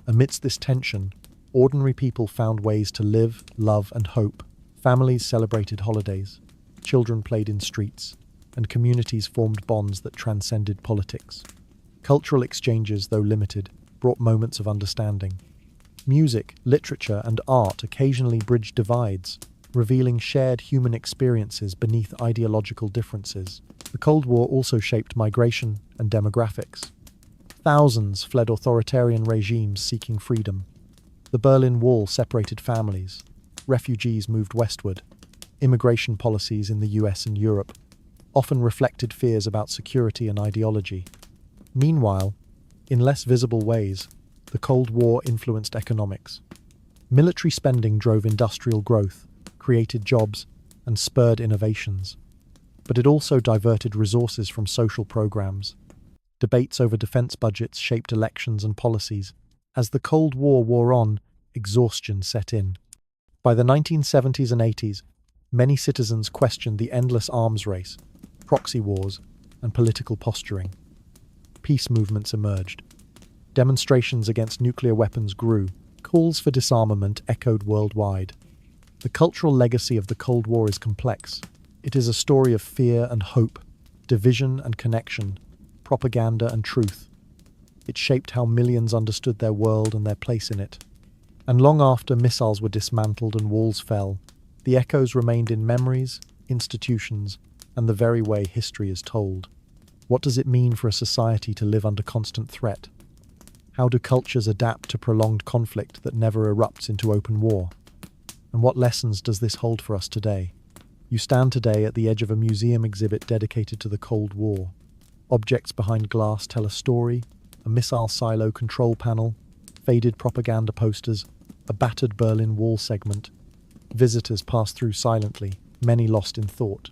amidst this tension, ordinary people found ways to live, love, and hope. Families celebrated holidays. Children played in streets, and communities formed bonds that transcended politics. Cultural exchanges, though limited, brought moments of understanding. Music, literature, and art occasionally bridged divides, revealing shared human experiences beneath ideological differences. The Cold War also shaped migration and demographics. Thousands fled authoritarian regimes seeking freedom. The Berlin Wall separated families. Refugees moved westward. Immigration policies in the US and Europe often reflected fears about security and ideology. Meanwhile, in less visible ways, the Cold War influenced economics. Military spending drove industrial growth, created jobs, and spurred innovations. But it also diverted resources from social programs. Debates over defense budgets shaped elections and policies. As the Cold War wore on, exhaustion set in. By the 1970s and 80s, many citizens questioned the endless arms race, proxy wars, and political posturing. Peace movements emerged. Demonstrations against nuclear weapons grew. Calls for disarmament echoed worldwide. The cultural legacy of the Cold War is complex. It is a story of fear and hope, division and connection, propaganda and truth. It shaped how millions understood their world and their place in it. And long after missiles were dismantled and walls fell, the echoes remained in memories, institutions, and the very way history is told. What does it mean for a society to live under constant threat? How do cultures adapt to prolonged conflict that never erupts into open war? And what lessons does this hold for us today? You stand today at the edge of a museum exhibit dedicated to the Cold War. Objects behind glass tell a story, a missile silo control panel, faded propaganda posters, a battered Berlin Wall segment. Visitors pass through silently, many lost in thought.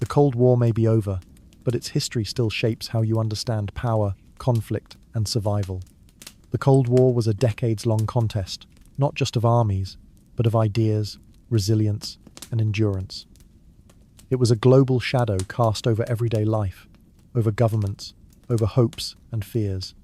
The Cold War may be over, but its history still shapes how you understand power, conflict, and survival. The Cold War was a decades-long contest, not just of armies, but of ideas, resilience, and endurance. It was a global shadow cast over everyday life, over governments, over hopes and fears.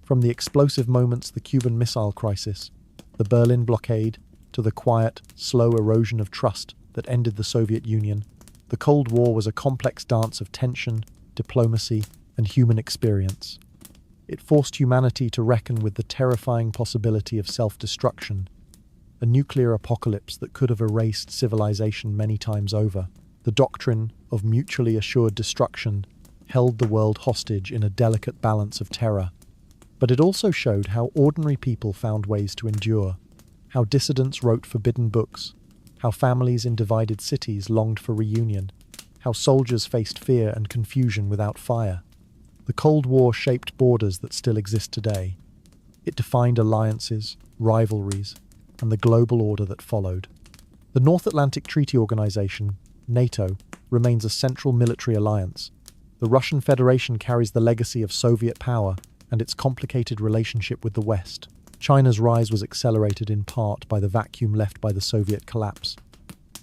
From the explosive moments, the Cuban Missile Crisis, the Berlin Blockade, to the quiet, slow erosion of trust that ended the Soviet Union, the Cold War was a complex dance of tension, diplomacy, and human experience. It forced humanity to reckon with the terrifying possibility of self-destruction, a nuclear apocalypse that could have erased civilization many times over. The doctrine of mutually assured destruction held the world hostage in a delicate balance of terror. But it also showed how ordinary people found ways to endure, how dissidents wrote forbidden books, how families in divided cities longed for reunion, how soldiers faced fear and confusion without fire. The Cold War shaped borders that still exist today. It defined alliances, rivalries, and the global order that followed. The North Atlantic Treaty Organization, NATO, remains a central military alliance. The Russian Federation carries the legacy of Soviet power and its complicated relationship with the West. China's rise was accelerated in part by the vacuum left by the Soviet collapse.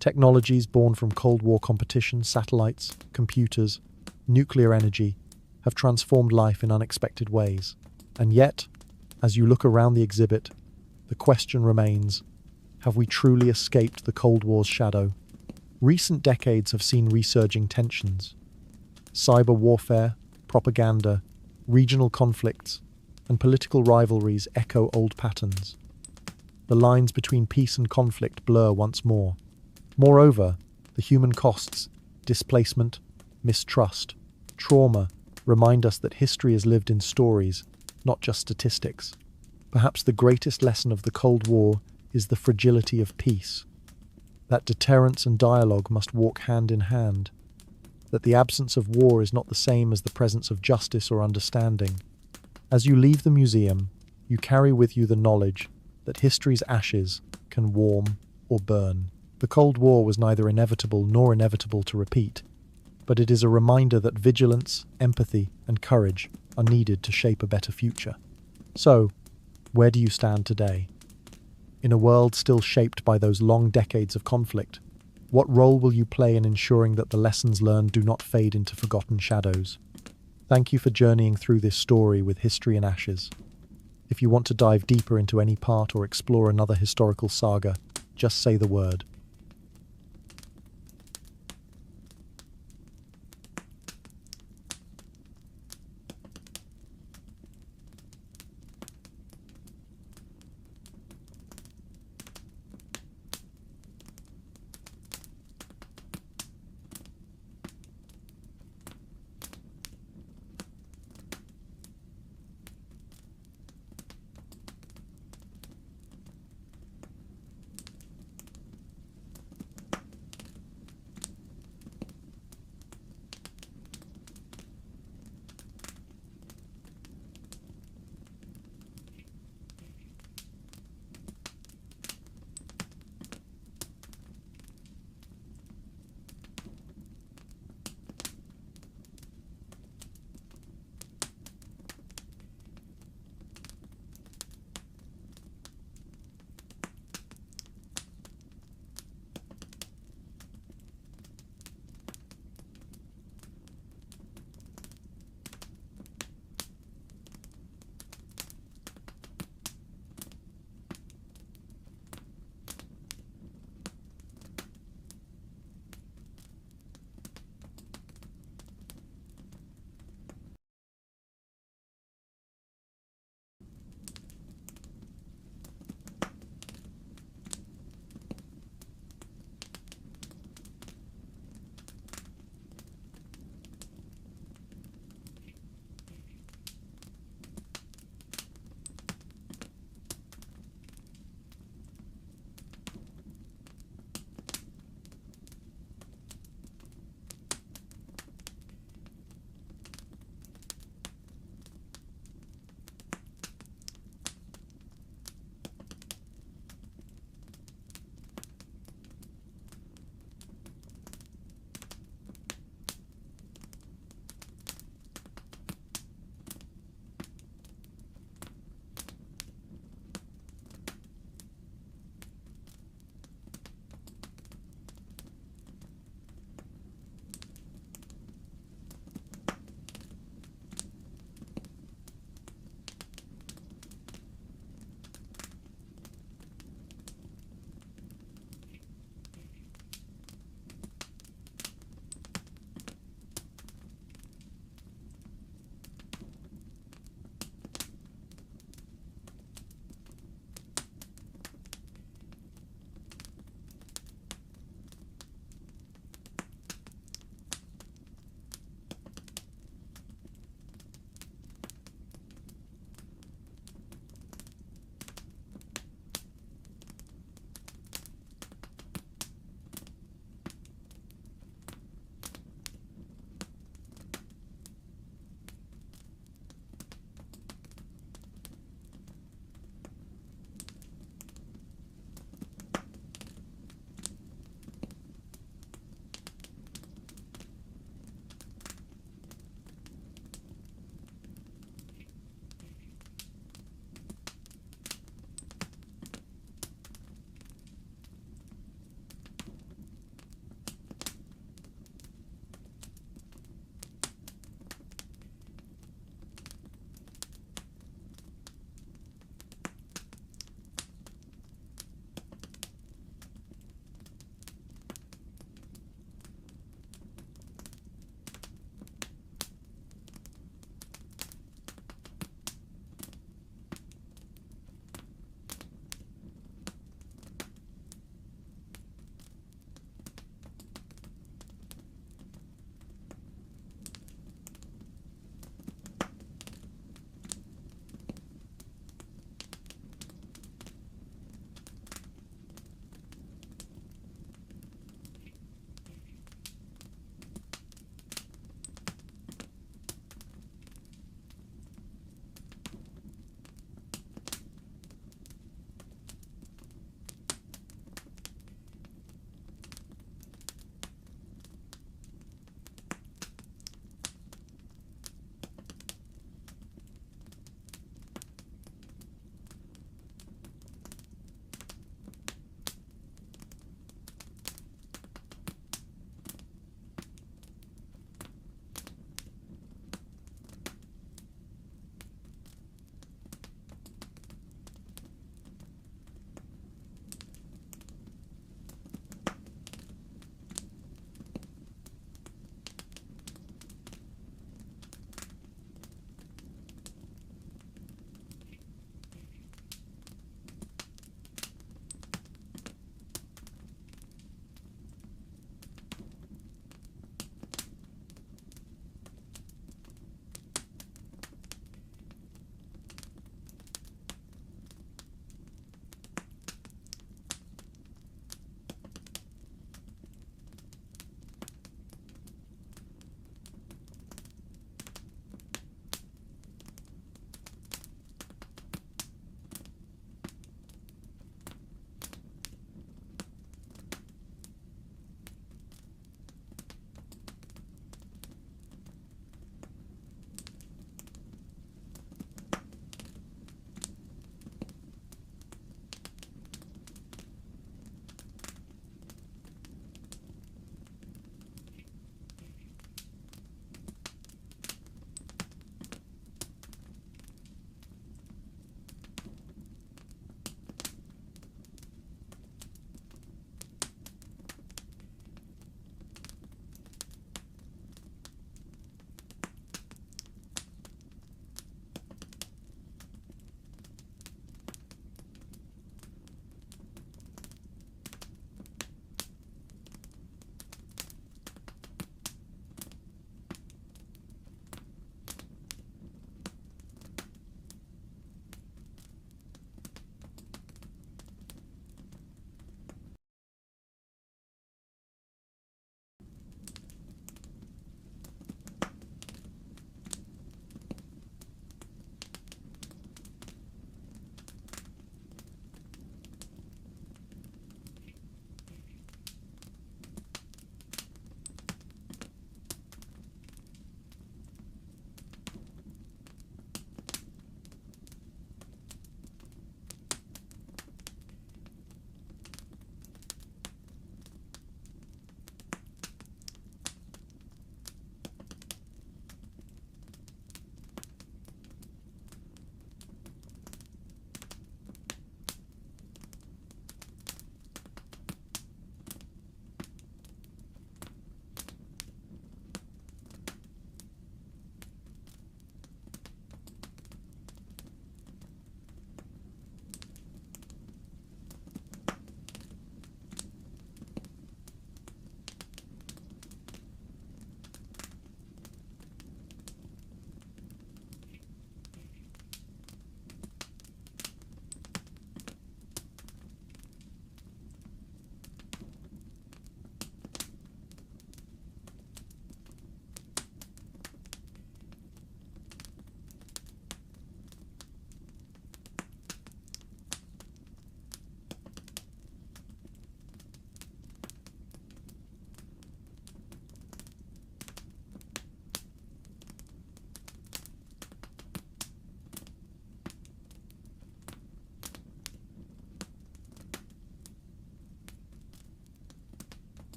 Technologies born from Cold War competition, satellites, computers, nuclear energy, have transformed life in unexpected ways. And yet, as you look around the exhibit, the question remains, have we truly escaped the Cold War's shadow? Recent decades have seen resurging tensions. Cyber warfare, propaganda, regional conflicts, and political rivalries echo old patterns. The lines between peace and conflict blur once more. Moreover, the human costs, displacement, mistrust, trauma remind us that history is lived in stories, not just statistics. Perhaps the greatest lesson of the Cold War is the fragility of peace, that deterrence and dialogue must walk hand in hand, that the absence of war is not the same as the presence of justice or understanding. As you leave the museum, you carry with you the knowledge that history's ashes can warm or burn. The Cold War was neither inevitable nor inevitable to repeat, but it is a reminder that vigilance, empathy, and courage are needed to shape a better future. So, where do you stand today? In a world still shaped by those long decades of conflict, what role will you play in ensuring that the lessons learned do not fade into forgotten shadows? Thank you for journeying through this story with History in Ashes. If you want to dive deeper into any part or explore another historical saga, just say the word.